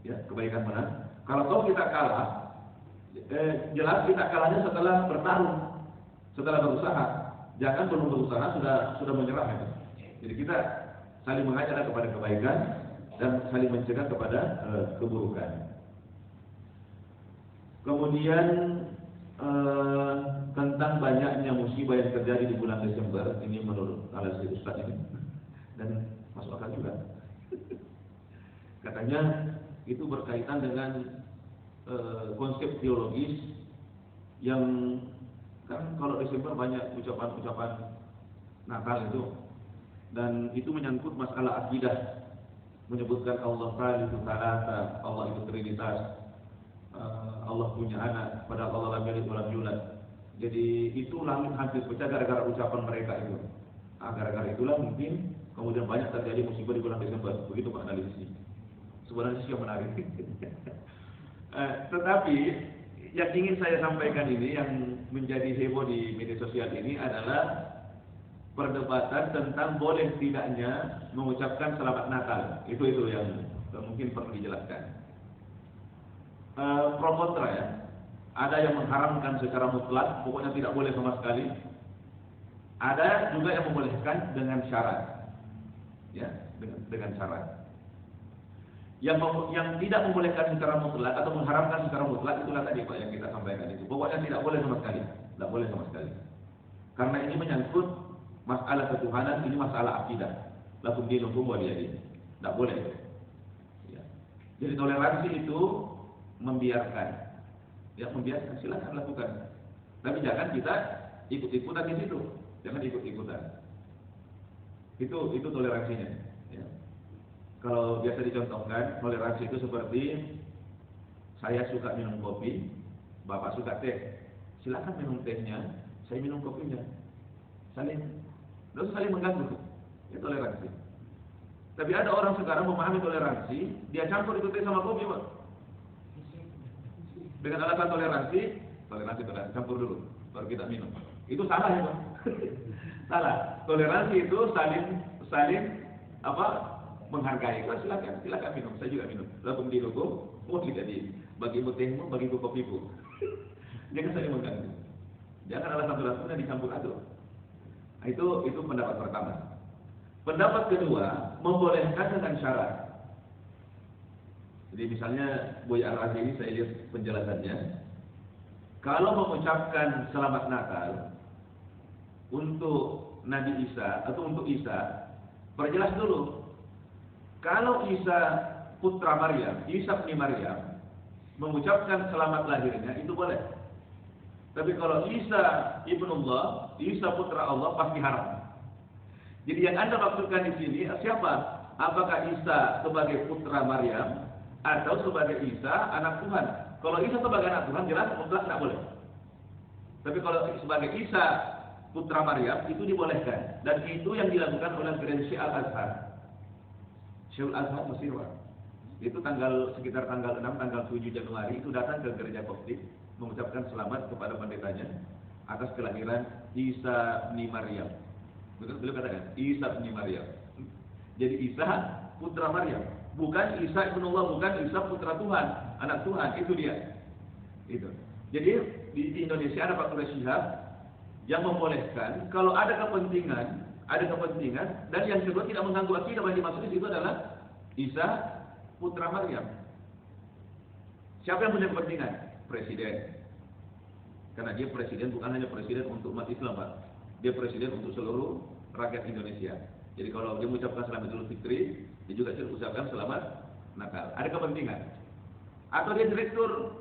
Ya, kebaikan menang. Kalau toh kita kalah, jelas kita kalahnya setelah bertarung, setelah berusaha. Jangan belum berusaha sudah menyerah. Ya. Jadi kita saling mengajak kepada kebaikan dan saling mencegah kepada keburukan. Kemudian tentang banyaknya musibah yang terjadi di bulan Desember, ini menurut analisis Ustaz ini, dan masuk akal juga. Katanya itu berkaitan dengan konsep teologis yang kan kalau Desember banyak ucapan-ucapan Natal itu, dan itu menyangkut masalah akidah, menyebutkan Allah Ta'ala, Allah itu Trinitas. Allah punya anak, padahal Allah lam yalid wa lam yulad. Jadi itu langit hampir pecah gara-gara ucapan mereka itu. Gara-gara itulah mungkin kemudian banyak terjadi musibah di bulan Desember. Begitu Pak analisisnya. Sebenarnya sih yang menarik. Tetapi yang ingin saya sampaikan ini, yang menjadi heboh di media sosial ini adalah perdebatan tentang boleh tidaknya mengucapkan selamat Natal. Itu yang mungkin perlu dijelaskan. Pro kontra ya. Ada yang mengharamkan secara mutlak, pokoknya tidak boleh sama sekali. Ada juga yang membolehkan dengan syarat. Ya, dengan syarat. Yang tidak membolehkan secara mutlak atau mengharamkan secara mutlak itulah tadi Pak yang kita sampaikan itu. Pokoknya tidak boleh sama sekali. Tidak boleh sama sekali. Karena ini menyangkut masalah ketuhanan, ini masalah akidah. Lakum dinukum waliyadin. Tidak boleh. Ya. Jadi toleransi itu membiarkan, silakan lakukan. Tapi jangan kita ikut-ikutan di situ, jangan ikut-ikutan. Itu toleransinya. Ya. Kalau biasa dicontohkan, toleransi itu seperti saya suka minum kopi, Bapak suka teh, silakan minum tehnya, saya minum kopinya, saling mengganggu. Itu toleransi. Tapi ada orang sekarang memahami toleransi, dia campur itu teh sama kopi, Pak. Dengan alasan toleransi, campur dulu, baru kita minum. Itu salah ya, Pak. Salah. Toleransi itu saling menghargai. Silakan minum, saya juga minum. Lakum dinukum waliyadin. Bagimu tehmu, bagiku kopiku. Jangan saling mengganggu. Jangan alasan toleransi dicampur aduk. Itu pendapat pertama. Pendapat kedua, membolehkan dengan syarat. Jadi misalnya Buya Al-Razi ini saya lihat penjelasannya. Kalau mengucapkan selamat Natal untuk Nabi Isa atau untuk Isa, perjelas dulu. Kalau Isa putra Maryam, Isa bin Maryam, mengucapkan selamat lahirnya, itu boleh. Tapi kalau Isa ibnullah, Isa putra Allah, pasti haram. Jadi yang Anda maksudkan di sini siapa? Apakah Isa sebagai putra Maryam atau sebagai Isa anak Tuhan? Kalau Isa sebagai anak Tuhan jelas mutlak tidak boleh. Tapi kalau sebagai Isa putra Maryam itu dibolehkan, dan itu yang dilakukan oleh gereja Syekh Al-Azhar. Syekh Al-Azhar Mesir, itu sekitar tanggal 6, tanggal 7 Januari itu datang ke gereja Koptik mengucapkan selamat kepada pendetanya atas kelahiran Isa bin Maryam. Betul, beliau katakan Isa bin Maryam. Jadi Isa putra Maryam, bukan Isa ibnullah, bukan Isa putra Tuhan, anak Tuhan, itu dia. Itu. Jadi di Indonesia ada Pak Quraish Shihab yang membolehkan kalau ada kepentingan, dan yang kedua tidak mengganggu akidah. Yang dimaksud itu adalah Isa putra Maryam. Siapa yang punya kepentingan? Presiden. Karena dia presiden, bukan hanya presiden untuk umat Islam, Pak. Dia presiden untuk seluruh rakyat Indonesia. Jadi kalau dia mengucapkan selamat Idul Fitri, dia juga ucapkan selamat Natal. Ada kepentingan. Atau dia direktur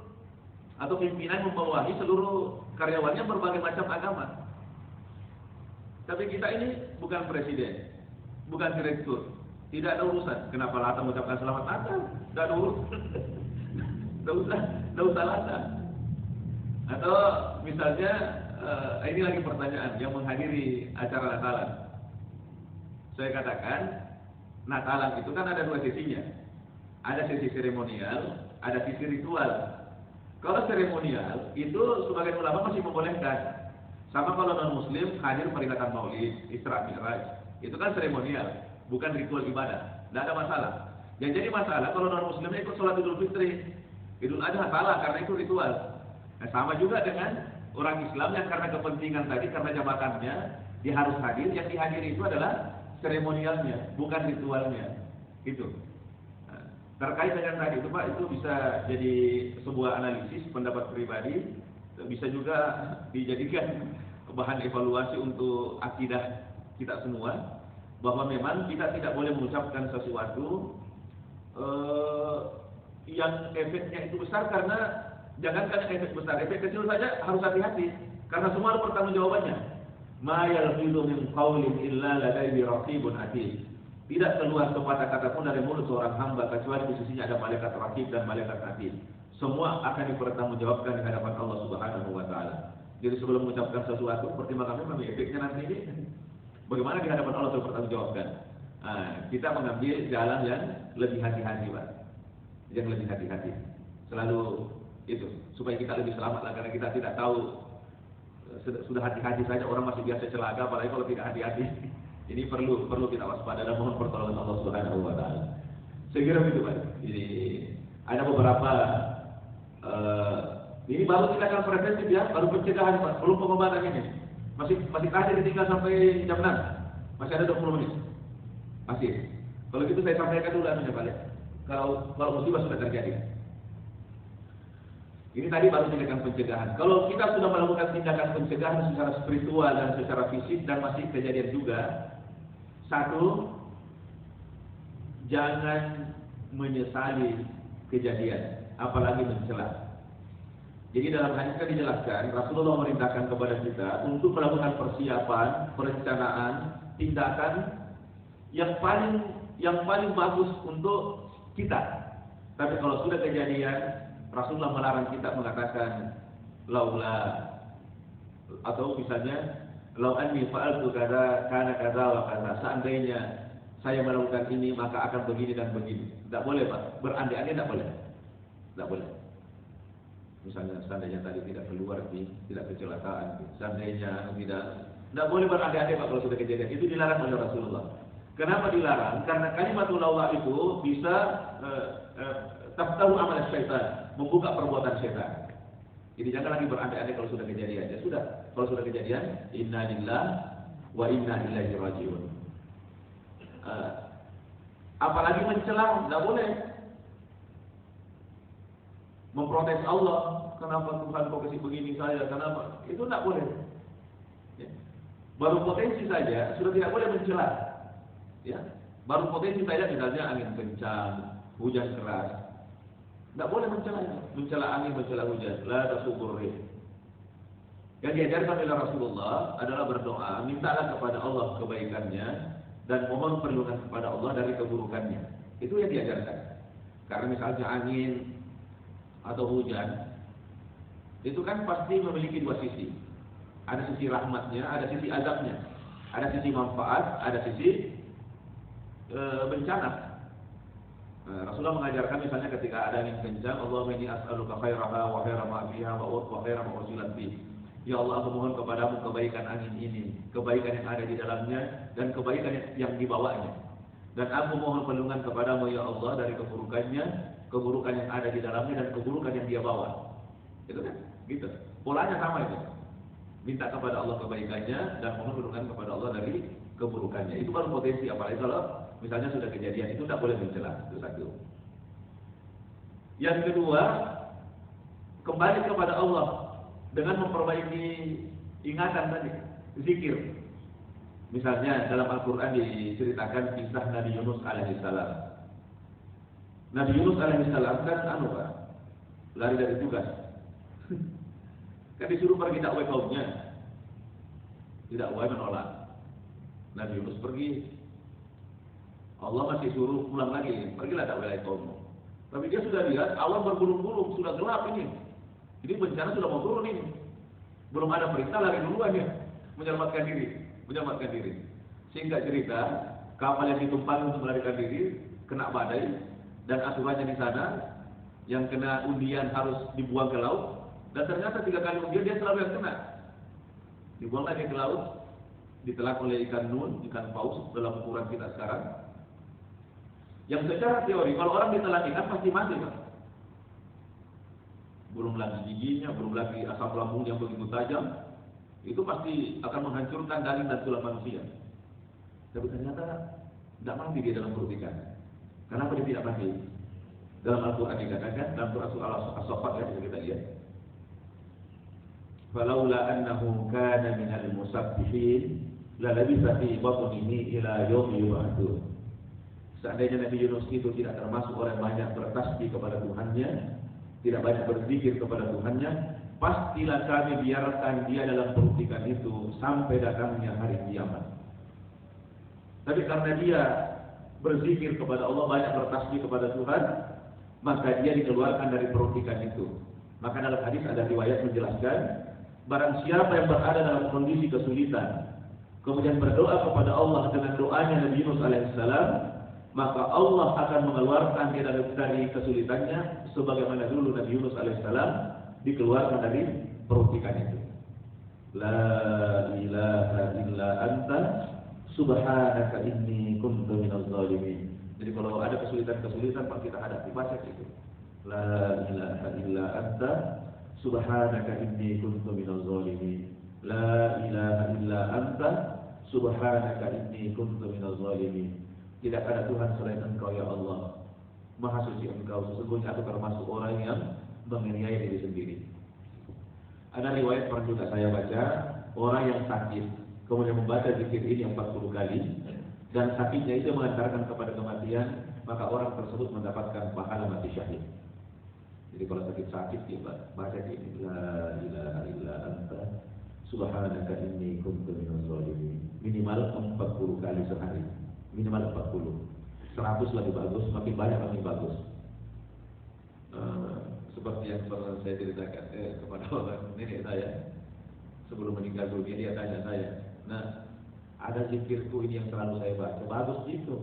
atau pimpinan membawahi seluruh karyawannya berbagai macam agama. Tapi kita ini bukan presiden, bukan direktur. Tidak ada urusan. Kenapa Lata mengucapkan selamat Natal? Tidak ada urusan. Tidak usah Lata. Atau misalnya ini lagi pertanyaan yang menghadiri acara Natalan. Saya katakan Natalan itu kan ada dua sisinya. Ada sisi seremonial, ada sisi ritual. Kalau seremonial itu sebagian ulama masih membolehkan. Sama kalau non-muslim hadir peringatan Maulid, Isra Mi'raj, itu kan seremonial, bukan ritual ibadah. Tidak ada masalah. Yang jadi masalah kalau non-muslimnya ikut sholat Idul Fitri, Idul Adha, salah karena itu ritual. Nah, sama juga dengan orang Islam yang karena kepentingan tadi, karena jabatannya dia harus hadir, yang dihadiri itu adalah seremonialnya, bukan ritualnya. Itu. Nah, terkait dengan tadi itu Pak, itu bisa jadi sebuah analisis pendapat pribadi, bisa juga dijadikan bahan evaluasi untuk akidah kita semua, bahwa memang kita tidak boleh mengucapkan sesuatu yang efeknya itu besar, karena jangankan efek besar, efek kecil saja harus hati-hati, karena semua ada pertanggungjawabannya. Ma yalfidu min qawlin illa ladaihi raqibun atid. Tidak keluar sepatah kata pun dari mulut seorang hamba kecuali di sisinya ada malaikat raqib dan malaikat atid. Semua akan dipertanggungjawabkan di hadapan Allah Subhanahu wa taala. Jadi sebelum mengucapkan sesuatu, pertimbangkan memang efeknya nanti ini bagaimana di hadapan Allah dipertanggungjawabkan. Nah, kita mengambil jalan yang lebih hati-hati, Pak. Yang lebih hati-hati. Selalu itu supaya kita lebih selamat lah, karena kita tidak tahu, sudah hati-hati saja orang masih biasa celaka, apalagi kalau tidak hati-hati. Ini perlu kita waspada dan mohon pertolongan Allah Subhanahu wa taala. Saya kira begitu, Pak. Jadi ada beberapa ini baru tindakan preventif ya, baru pencegahan Pak, belum pengobatan ini. Masih ada ditinggal sampai jam 6. Masih ada 20 menit. Masih. Kalau gitu saya sampaikan dulu anunya Pak. Kalau musibah sudah terjadi. Ini tadi baru tindakan pencegahan. Kalau kita sudah melakukan tindakan pencegahan secara spiritual dan secara fisik dan masih kejadian juga, satu, jangan menyesali kejadian, apalagi mencela. Jadi dalam hadis kan dijelaskan, Rasulullah merintahkan kepada kita untuk melakukan persiapan, perencanaan, tindakan yang paling bagus untuk kita. Tapi kalau sudah kejadian, Rasulullah melarang kita mengatakan laula, atau misalnya lau anni fa'altu kada kana kada wa kada, seandainya saya melakukan ini maka akan begini dan begini. Tidak boleh Pak, berandai-andai tidak boleh. Tidak boleh. Misalnya seandainya tadi tidak keluar, tidak kecelakaan, seandainya tidak boleh berandai-andai Pak kalau sudah kejadian. Itu dilarang oleh Rasulullah. Kenapa dilarang? Karena kalimatul laula itu bisa taftahu amal syaitan, membuka perbuatan syaitan. Jadi jangan lagi berandai-andai kalau sudah kejadian. Ya sudah, kalau sudah kejadian, inna lillahi wa inna ilaihi rajiun. Apalagi mencela, tidak boleh. Memprotes Allah, kenapa Tuhan kok kasih begini saya, kenapa? Itu tidak boleh. Ya. Baru potensi saja sudah tidak boleh mencela. Ya. Baru potensi saja misalnya angin kencang, hujan keras, tidak boleh mencela. Mencela angin, mencela hujan. La tasubur rih. Yang diajarkan oleh Rasulullah adalah berdoa, mintalah kepada Allah kebaikannya dan mohon perlindungan kepada Allah dari keburukannya. Itu yang diajarkan. Karena misalnya angin atau hujan, itu kan pasti memiliki dua sisi. Ada sisi rahmatnya, ada sisi azabnya. Ada sisi manfaat, ada sisi bencana. Rasulullah mengajarkan misalnya ketika ada angin kencang, Allahumma inni as'aluka khairaha wa khaira ma fiha wa khaira ma ursilat fihi. Ya Allah, aku mohon kepadamu kebaikan angin ini, kebaikan yang ada di dalamnya dan kebaikan yang dibawanya. Dan aku mohon perlindungan kepadamu ya Allah dari keburukannya, keburukan yang ada di dalamnya dan keburukan yang dia bawa. Itu kan? Gitu. Polanya sama itu. Minta kepada Allah kebaikannya dan mohon perlindungan kepada Allah dari keburukannya. Itu baru potensi. Apalagi kalau misalnya sudah kejadian, itu tidak boleh mencela. Itu satu. Yang kedua, kembali kepada Allah dengan memperbaiki ingatan tadi, zikir. Misalnya dalam Al-Quran diceritakan kisah Nabi Yunus alaihissalam. Nabi Yunus alaihissalam kan lari dari tugas. Kan disuruh pergi dakwah kaumnya, tidak boleh menolak. Nabi Yunus pergi, Allah masih suruh pulang lagi, pergilah dakwah kaummu. Tapi dia sudah lihat awan bergulung-gulung, sudah gelap ini. Jadi bencana sudah mau turun ini. Belum ada perintah lari duluan ya, menyelamatkan diri. Singkat cerita, kapal yang ditumpangi untuk melarikan diri kena badai dan aturannya di sana yang kena undian harus dibuang ke laut, dan ternyata 3 kali undian dia selalu yang kena. Dibuang lagi ke laut, ditelan oleh ikan nun, ikan paus dalam ukuran kita sekarang. Yang secara teori kalau orang ditelan ikan pasti mati, Pak. Belum lagi giginya, belum lagi asam lambung yang begitu tajam, itu pasti akan menghancurkan daging dan tulang manusia. Tapi ternyata tidak mati dia dalam perut ikan. Kenapa dia tidak mati? Dalam Al-Quran dikatakan, dalam surah As-Saffat ya, kita lihat. Falaula annahu kana minal musabbihin la labisa fi batnihi ila yaumi yub'atsun. Seandainya Nabi Yunus itu tidak termasuk orang banyak bertasbih kepada Tuhannya, tidak banyak berzikir kepada Tuhannya, pastilah kami biarkan dia dalam perut ikan itu sampai datangnya hari kiamat. Tapi karena dia berzikir kepada Allah, banyak bertasbih kepada Tuhan, maka dia dikeluarkan dari perut ikan itu. Maka dalam hadis ada riwayat menjelaskan, barang siapa yang berada dalam kondisi kesulitan, kemudian berdoa kepada Allah dengan doanya Nabi Yunus alaihissalam, maka Allah akan mengeluarkan dia dari kesulitannya sebagaimana dulu Nabi Yunus alaihissalam dikeluarkan dari perut ikan itu. La ilaha illa anta subhanaka inni kuntu minaz zalimin. Jadi kalau ada kesulitan-kesulitan Pak, kita hadapi, baca itu. La ilaha illa anta subhanaka inni kuntu minaz zalimin. La ilaha illa anta subhanaka inni kuntu minaz zalimin. Tidak ada Tuhan selain Engkau ya Allah. Maha suci Engkau, sesungguhnya aku termasuk orang yang menganiaya diri sendiri. Ada riwayat pernah juga saya baca, orang yang sakit kemudian membaca zikir ini 40 kali dan sakitnya itu mengantarkan kepada kematian, maka orang tersebut mendapatkan pahala mati syahid. Jadi kalau sakit dia baca ini, la ilaha illa anta subhanaka inni kuntu minaz zalimin. Minimal 40 kali sehari. Minimal 40. 100 lebih bagus, makin banyak makin bagus. Seperti yang pernah saya ceritakan kepada orang nenek saya sebelum meninggal dunia, dia tanya saya, nah ada zikirku ini yang selalu saya baca, bagus gitu.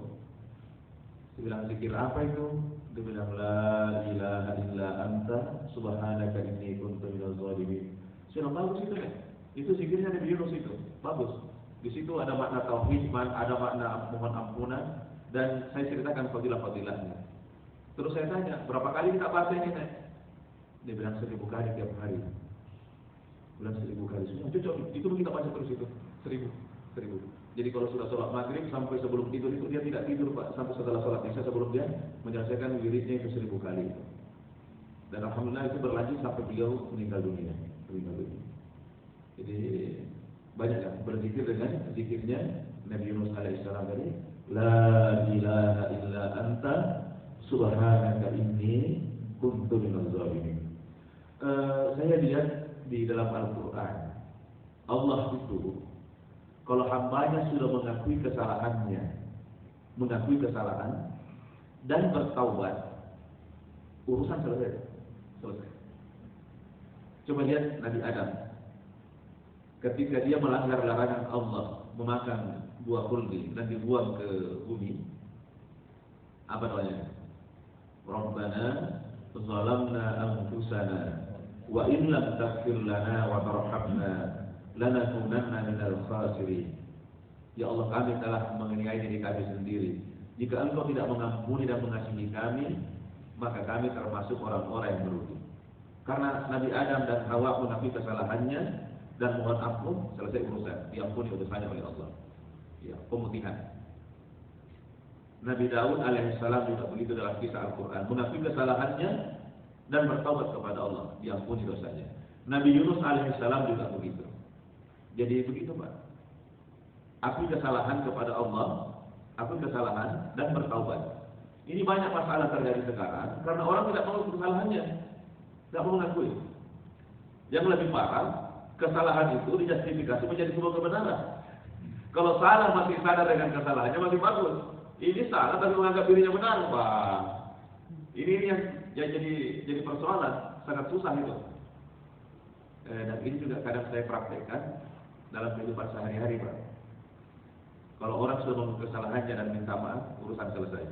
Saya bilang, zikir apa itu? Dia bilang, la ilaha illa anta subhanaka inni kuntu minaz zalimin. Saya bilang, bagus itu kan? Itu zikirnya Nabi Yunus itu, bagus. Di situ ada makna tauhid, ada makna mohon ampunan, dan saya ceritakan fadilah-fadilahnya. Terus saya tanya, berapa kali kita baca ini, Nek? Dia bilang 1000 kali tiap hari. Bilang 1000 kali. Sudah cocok, itu kita baca terus itu 1000. 1000. Jadi kalau sudah sholat maghrib sampai sebelum tidur itu dia tidak tidur Pak, sampai setelah sholat isya sebelum dia menyelesaikan wiridnya itu 1000 kali. Dan alhamdulillah itu berlanjut sampai beliau meninggal dunia. Jadi banyak kan berzikir dengan zikirnya Nabi Yunus alaihissalam tadi, la ilaha illa anta subhanaka inni kuntu minaz zalimin. Saya lihat di dalam Al-Quran, Allah itu kalau hambanya sudah mengakui kesalahan dan bertaubat, urusan selesai. Coba lihat Nabi Adam, ketika dia melanggar larangan Allah memakan buah khuldi dan dibuang ke bumi, apa doanya? Rabbana zalamna anfusana wa in lam taghfir lana wa tarhamna lanakunanna minal khasirin. Ya Allah, kami telah menganiaya diri kami sendiri. Jika Engkau tidak mengampuni dan mengasihi kami, maka kami termasuk orang-orang yang merugi. Karena Nabi Adam dan Hawa mengakui kesalahannya dan mohon ampun, selesai urusan, diampuni dosanya oleh Allah. Ya, pemutihan. Nabi Daud alaihissalam juga begitu dalam kisah Al-Quran, mengakui kesalahannya dan bertaubat kepada Allah, diampuni dosanya. Nabi Yunus alaihissalam juga begitu. Jadi begitu Pak. Akui kesalahan kepada Allah, akui kesalahan dan bertaubat. Ini banyak masalah terjadi sekarang karena orang tidak mau kesalahannya, tidak mau mengakui. Yang lebih parah, kesalahan itu dijustifikasi menjadi sebuah kebenaran. Kalau salah masih sadar dengan kesalahannya masih bagus. Ini salah tapi menganggap dirinya benar, Pak. Ini yang jadi persoalan, sangat susah itu. Dan ini juga kadang saya praktekkan dalam kehidupan sehari-hari, Pak. Kalau orang sudah mengakui kesalahannya dan minta maaf, urusan selesai.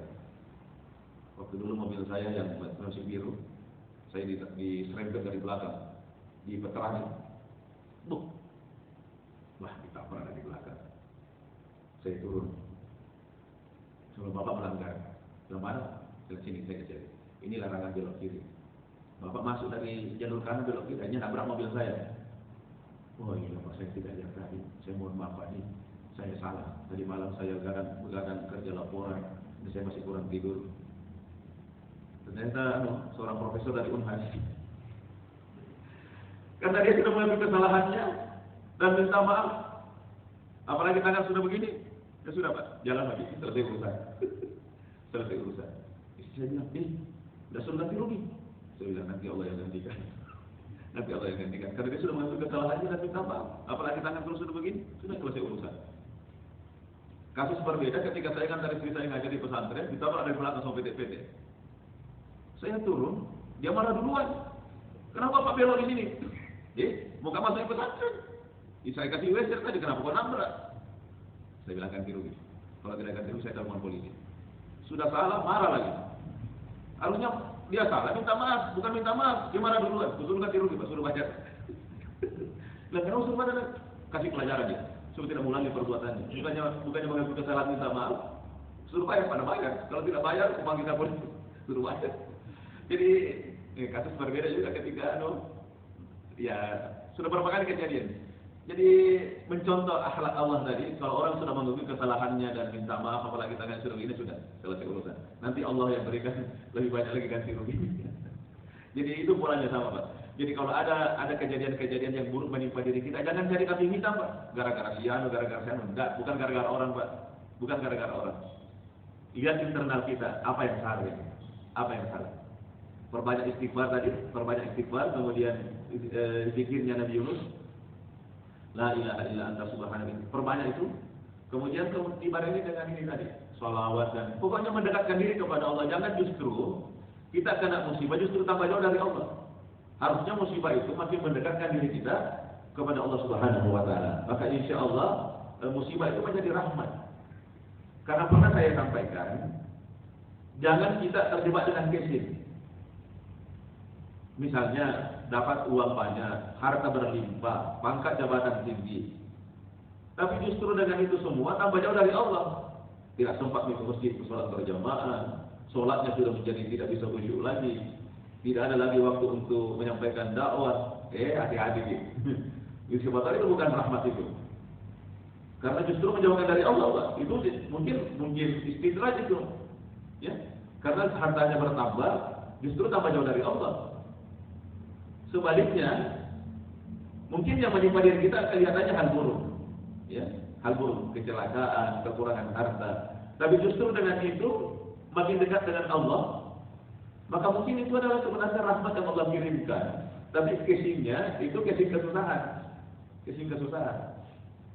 Waktu dulu mobil saya yang masih biru, saya diserempet dari belakang, dipeterangi. Wah, ditabrak dari belakang. Saya turun. Sebelum Bapak melanggar, belum mana? Ke sini saya kecil. Ini larangan belok kiri. Bapak masuk dari jalur kanan belok kiri, hanya nabrak mobil saya. Oh iya Pak, saya tidak lihat tadi. Saya mohon maaf Pak, ini saya salah. Tadi malam saya begadang kerja laporan, ini saya masih kurang tidur. Ternyata seorang profesor dari Unhas. Karena dia sudah mengakui kesalahannya dan minta maaf. Apalagi tangan sudah begini, ya sudah Pak, jalan lagi, selesai urusan. Selesai urusan. Istri saya bilang, udah suruh ganti rugi. Saya bilang, nanti Allah yang gantikan. Nanti Allah yang gantikan. Karena dia sudah mengakui kesalahannya dan minta maaf. Apalagi tangan terus sudah begini, sudah selesai urusan. Kasus berbeda ketika saya ngantar istri saya ngajar di pesantren, ditabrak dari belakang sama PT. Saya turun, dia marah duluan. Kenapa Pak belok di sini? Mau kamu masuk pesantren? Saya kasih WC tadi, kenapa kau nabrak? Saya bilang ganti rugi. Kalau tidak ganti rugi, saya telepon polisi. Sudah salah, marah lagi. Harusnya dia salah, minta maaf. Bukan minta maaf, dia marah duluan. Suruh ganti rugi, Pak, suruh bayar. Lah kenapa suruh bayar? Kasih pelajaran dia. Suruh tidak mengulangi perbuatannya. Bukannya mengaku kesalahan minta maaf, suruh bayar, pada bayar. Kalau tidak bayar, panggil kita polisi. Suruh bayar. Jadi kasus berbeda juga ketika ya sudah berapa kali kejadian. Jadi mencontoh akhlak Allah tadi, kalau orang sudah mengakui kesalahannya dan minta maaf, apalagi tangan sudah ini sudah selesai urusan. Nanti Allah yang berikan lebih banyak lagi ganti rugi. Jadi itu polanya sama Pak. Jadi kalau ada kejadian-kejadian yang buruk menimpa diri kita, jangan cari kambing hitam Pak. Gara-gara si anu, gara-gara si anu. Enggak, bukan gara-gara orang Pak. Bukan gara-gara orang. Lihat internal kita, apa yang salah? Apa yang salah? Perbanyak istighfar tadi, perbanyak istighfar, kemudian zikirnya Nabi Yunus, la ilaha illa anta subhanaka, perbanyak itu. Kemudian dibarengi dengan ini tadi, sholawat dan pokoknya mendekatkan diri kepada Allah. Jangan justru kita kena musibah justru tambah jauh dari Allah. Harusnya musibah itu masih mendekatkan diri kita kepada Allah Subhanahu wa taala. Maka insya Allah musibah itu menjadi rahmat. Karena pernah saya sampaikan, jangan kita terjebak dengan kesing. Misalnya dapat uang banyak, harta berlimpah, pangkat jabatan tinggi. Tapi justru dengan itu semua tambah jauh dari Allah. Tidak sempat ke masjid sholat berjamaah, sholatnya sudah menjadi tidak bisa khusyuk lagi. Tidak ada lagi waktu untuk menyampaikan dakwah. Hati-hati gitu. Siapa tahu itu bukan rahmat itu. Karena justru menjauhkan dari Allah, Pak. Itu mungkin istidraj itu. Ya. Karena hartanya bertambah, justru tambah jauh dari Allah. Sebaliknya, mungkin yang menimpa diri kita kelihatannya hal buruk. Ya, hal buruk, kecelakaan, kekurangan harta. Tapi justru dengan itu makin dekat dengan Allah, maka mungkin itu adalah sebenarnya rahmat yang Allah kirimkan. Tapi casingnya itu casing kesusahan. Casing kesusahan.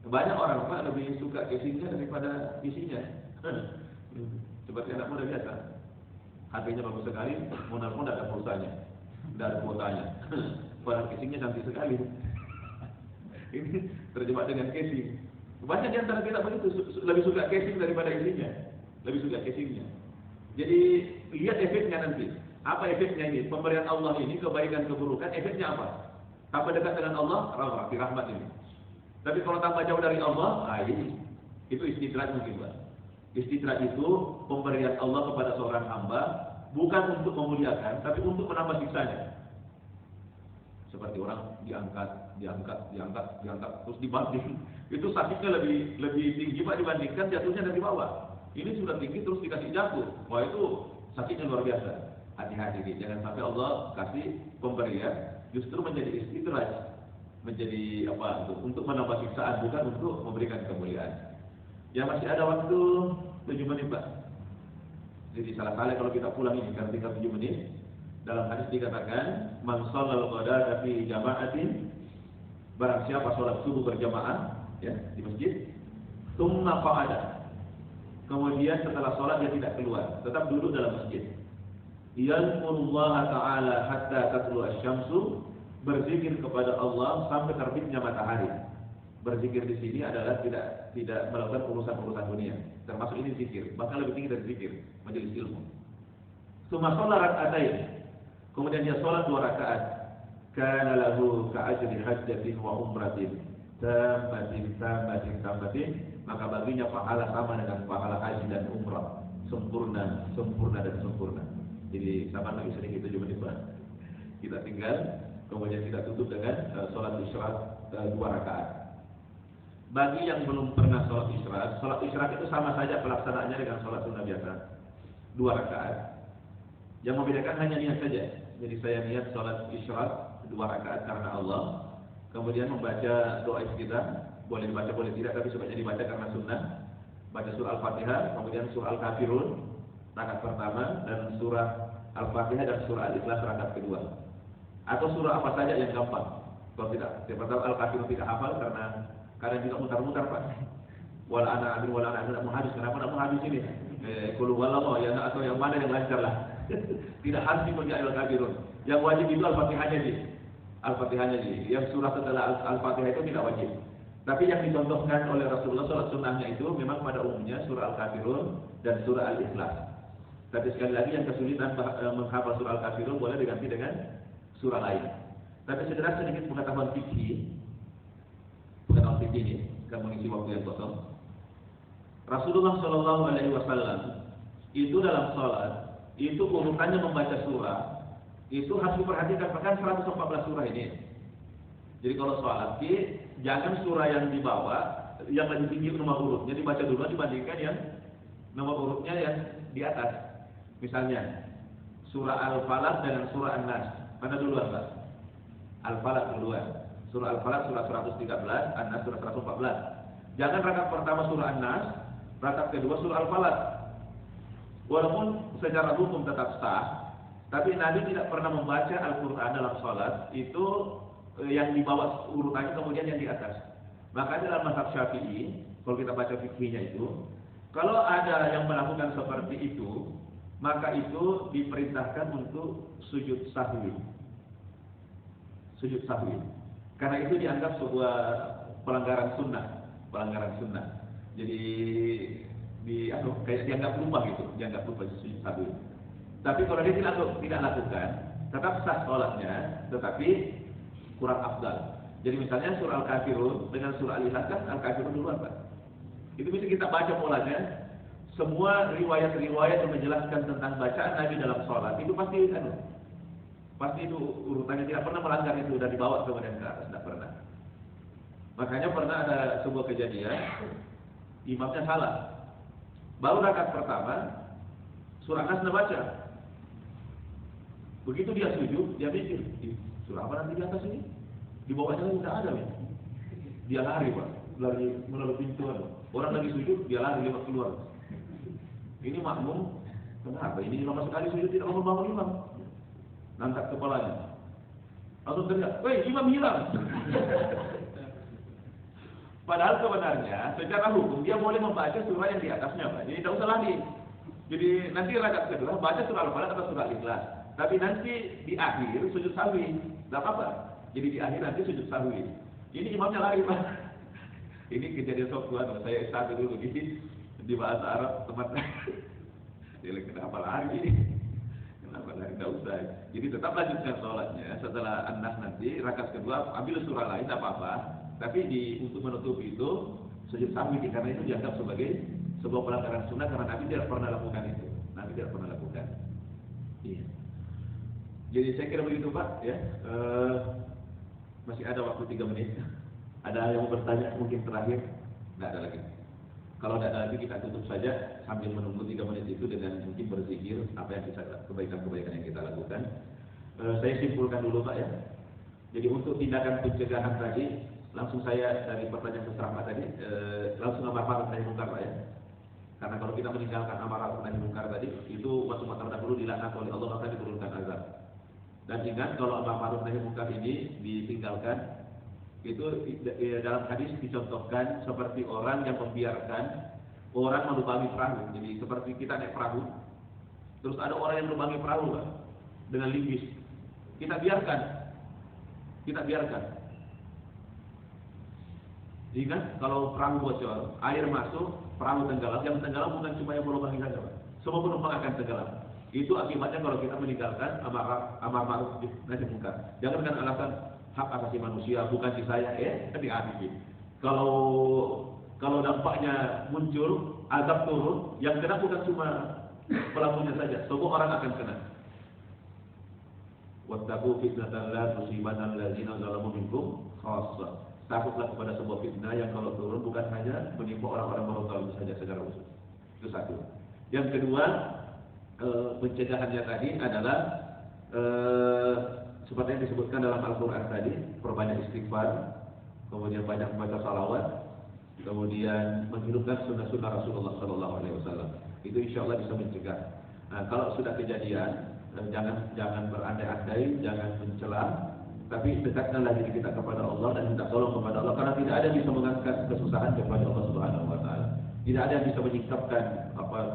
Banyak orang Pak lebih suka casingnya daripada isinya. Seperti anak muda biasa. HP-nya bagus sekali, modal ada pulsanya, tidak ada kuotanya. Padahal casingnya cantik sekali. Ini terjebak dengan casing. Banyak di antara kita begitu, lebih suka casing daripada isinya. Lebih suka casingnya. Jadi lihat efeknya nanti. Apa efeknya ini? Pemberian Allah ini, kebaikan keburukan, efeknya apa? Tambah dekat dengan Allah, rahmat ini. Tapi kalau tambah jauh dari Allah, itu istidraj mungkin, Pak. Istidraj itu pemberian Allah kepada seorang hamba bukan untuk memuliakan, tapi untuk menambah siksanya. Seperti orang diangkat, terus dibanting. Itu sakitnya lebih tinggi Pak dibandingkan jatuhnya dari bawah. Ini sudah tinggi terus dikasih jatuh. Wah itu sakitnya luar biasa. Hati-hati, jangan sampai Allah kasih pemberian justru menjadi istidraj, menjadi apa? Untuk menambah siksaan bukan untuk memberikan kemuliaan. Ya masih ada waktu 7 menit Pak. Jadi salah-salah kalau kita pulang ini karena tinggal 7 menit. Dalam hadis dikatakan, man shallal ghadata fi jama'atin, barang siapa sholat subuh berjamaah ya di masjid, tsumma qa'ada. Kemudian setelah sholat dia tidak keluar, tetap duduk dalam masjid. Yadhkurullaha ta'ala hatta tatlu asy-syamsu, berzikir kepada Allah sampai terbitnya matahari. Berzikir di sini adalah tidak melakukan urusan-urusan dunia. Termasuk ini zikir, bahkan lebih tinggi dari zikir, majelis ilmu. Tsumma shalla rak'atain. Kemudian dia sholat 2 rakaat. Kana lahu ka'ajri hajjatin wa umratin tambatin, maka baginya pahala sama dengan pahala haji dan umrah, sempurna dan sempurna. Jadi sama lagi sedikit 7 menit Pak. Kita tinggal, kemudian kita tutup dengan sholat isyraq 2 rakaat. Bagi yang belum pernah sholat isyraq itu sama saja pelaksanaannya dengan sholat sunnah biasa, 2 rakaat. Yang membedakan hanya niat saja. Jadi saya niat sholat isyraq 2 rakaat karena Allah. Kemudian membaca doa iftitah, boleh dibaca boleh tidak, tapi sebaiknya dibaca karena sunnah. Baca surah Al-Fatihah, kemudian surah Al-Kafirun rakaat pertama, dan surah Al-Fatihah dan surah Al-Ikhlas rakaat kedua. Atau surah apa saja yang gampang. Kalau tidak, siapa tahu Al-Kafirun tidak hafal karena kadang juga mutar-mutar Pak. Wala ana amin tidak mau habis. Kenapa tidak mau habis ini? Qul huwallahu ya, atau yang mana yang lancar lah. Tidak harus dibaca Al-Kafirun. Yang wajib itu Al-Fatihahnya sih. Al-Fatihahnya sih. Yang surah setelah Al-Fatihah itu tidak wajib. Tapi yang dicontohkan oleh Rasulullah sholat sunnahnya itu memang pada umumnya surah Al-Kafirun dan surah Al-Ikhlas. Tapi sekali lagi yang kesulitan menghafal surah Al-Kafirun boleh diganti dengan surah lain. Tapi sekedar sedikit pengetahuan fikih. Pengetahuan fikih ini akan mengisi waktu yang kosong. Rasulullah SAW itu dalam sholat itu urutannya membaca surah itu harus diperhatikan, bahkan 114 surah ini. Jadi kalau sholat jangan surah yang di bawah yang lebih tinggi nomor urutnya dibaca dulu dibandingkan yang nomor urutnya yang di atas. Misalnya surah Al-Falaq dengan surah An-Nas, mana duluan Pak? Al-Falaq duluan. Surah Al-Falaq surah 113, An-Nas surah 114. Jangan rakaat pertama surah An-Nas, rakaat kedua surah Al-Falaq. Walaupun secara hukum tetap sah, tapi Nabi tidak pernah membaca Al-Quran dalam sholat itu yang di bawah urutannya kemudian yang di atas. Maka dalam mazhab Syafi'i, kalau kita baca fikihnya itu, kalau ada yang melakukan seperti itu, maka itu diperintahkan untuk sujud sahwi. Sujud sahwi. Karena itu dianggap sebuah pelanggaran sunnah. Jadi kayak dianggap lupa gitu, dianggap lupa sujud sahwi. Tapi kalau dia tidak lakukan, tetap sah sholatnya, tetapi kurang afdal. Jadi misalnya surah Al-Kafirun dengan surah Al-Ikhlas kan Al-Kafirun duluan Pak. Itu bisa kita baca polanya. Semua riwayat-riwayat yang menjelaskan tentang bacaan Nabi dalam sholat itu pasti itu urutannya tidak pernah melanggar itu dan dibawa kemudian ke atas, tidak pernah. Makanya pernah ada sebuah kejadian, imamnya salah. Baru rakaat pertama, surah Nas baca. Begitu dia sujud, dia mikir, surah apa nanti di atas ini? Di bawahnya lagi tidak ada, ya. Dia lari, Pak, lari melalui pintu. Orang lagi sujud, dia lari lewat keluar. Ini makmum, kenapa? Ini lama sekali sujud tidak bangun imam. Angkat kepalanya, langsung teriak, "Woi, imam hilang!" Padahal sebenarnya secara hukum dia boleh membaca surah yang di atasnya, Pak. Jadi tidak usah lari. Jadi nanti rakaat kedua baca surah Al-Falaq atau surah Al-Ikhlas. Tapi nanti di akhir sujud sahwi, tidak apa-apa. Jadi di akhir nanti sujud sahwi. Ini imamnya lari, Pak. Ini kejadian sokwan. Saya S1 dulu di bahasa Arab, teman. Dia kenapa lari? Kenapa lari? Tidak usah. Jadi tetap lanjutkan sholatnya. Setelah An-Nas nanti rakaat kedua ambil surah lain, tidak apa-apa. Tapi untuk menutupi itu sujud sahwi, karena itu dianggap sebagai sebuah pelanggaran sunnah karena Nabi tidak pernah lakukan itu. Nabi tidak pernah lakukan. Iya. Jadi saya kira begitu, Pak. Ya. Masih ada waktu 3 menit. Ada yang mau bertanya mungkin terakhir? Tidak ada lagi. Kalau tidak ada lagi kita tutup saja sambil menunggu 3 menit itu dengan mungkin berzikir apa yang bisa kebaikan-kebaikan yang kita lakukan. Saya simpulkan dulu, Pak, ya. Jadi untuk tindakan pencegahan tadi, langsung saya dari pertanyaan Mas Rahmat tadi, langsung amar ma'ruf nahi munkar, Pak, ya. Karena kalau kita meninggalkan amar ma'ruf nahi munkar tadi, itu umat-umat terdahulu dilaknat oleh Allah, maka diturunkan azab. Dan ingat kalau amar ma'ruf nahi munkar ini ditinggalkan, itu dalam hadis dicontohkan seperti orang yang membiarkan orang melubangi perahu. Jadi seperti kita naik perahu, terus ada orang yang melubangi perahu, Pak, dengan linggis. Kita biarkan. Ingat kalau perahu bocor, air masuk, perahu tenggelam. Yang tenggelam bukan cuma yang melubangi saja, Pak. Semua penumpang akan tenggelam. Itu akibatnya kalau kita meninggalkan amar ma'ruf nahi munkar. Jangan dengan alasan hak asasi manusia, bukan di saya, hati-hati. Kalau dampaknya muncul, azab turun, yang kena bukan cuma pelakunya saja, semua orang akan kena. Wattaqu fitnatan la tusibanna allazina zalamu minkum khassah. Takutlah kepada sebuah fitnah yang kalau turun bukan hanya menimpa orang-orang berzalim saja secara khusus. Itu satu. Yang kedua, pencegahannya tadi adalah seperti yang disebutkan dalam Al-Quran tadi, perbanyak istighfar, kemudian banyak membaca salawat, kemudian menghidupkan sunnah-sunnah Rasulullah SAW. Itu insya Allah bisa mencegah. Nah, kalau sudah kejadian, jangan berandai-andai, jangan mencela, tapi dekatkanlah diri kita kepada Allah dan minta tolong kepada Allah, karena tidak ada yang bisa mengangkat kesusahan kepada Allah Subhanahu Wa Taala. Tidak ada yang bisa menyingkapkan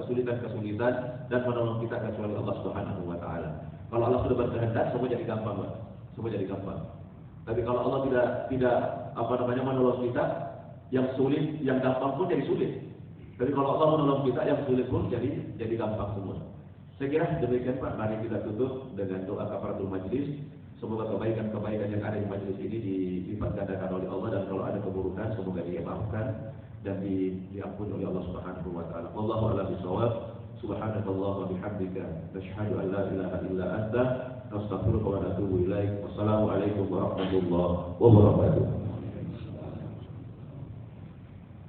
kesulitan dan menolong kita kecuali Allah Subhanahu Wa Taala. Kalau Allah sudah berkehendak, semua jadi gampang, Pak. Semua jadi gampang. Tapi kalau Allah tidak menolong kita, yang sulit, yang gampang pun jadi sulit. Tapi kalau Allah menolong kita, yang sulit pun jadi gampang semua. Saya kira demikian, Pak. Mari kita tutup dengan doa kafaratul majlis. Semoga kebaikan-kebaikan yang ada di majlis ini dilipat gandakan oleh Allah, dan kalau ada keburukan semoga Dia maafkan dan diampuni oleh Allah Subhanahu Wa Taala. Wallahu a'lam bishawab. Subhanakallah wa bihamdika, nashhadu an la ilaha illa anta, nastaghfiruka wa natubu ilaik. Wassalamualaikum warahmatullahi wabarakatuh.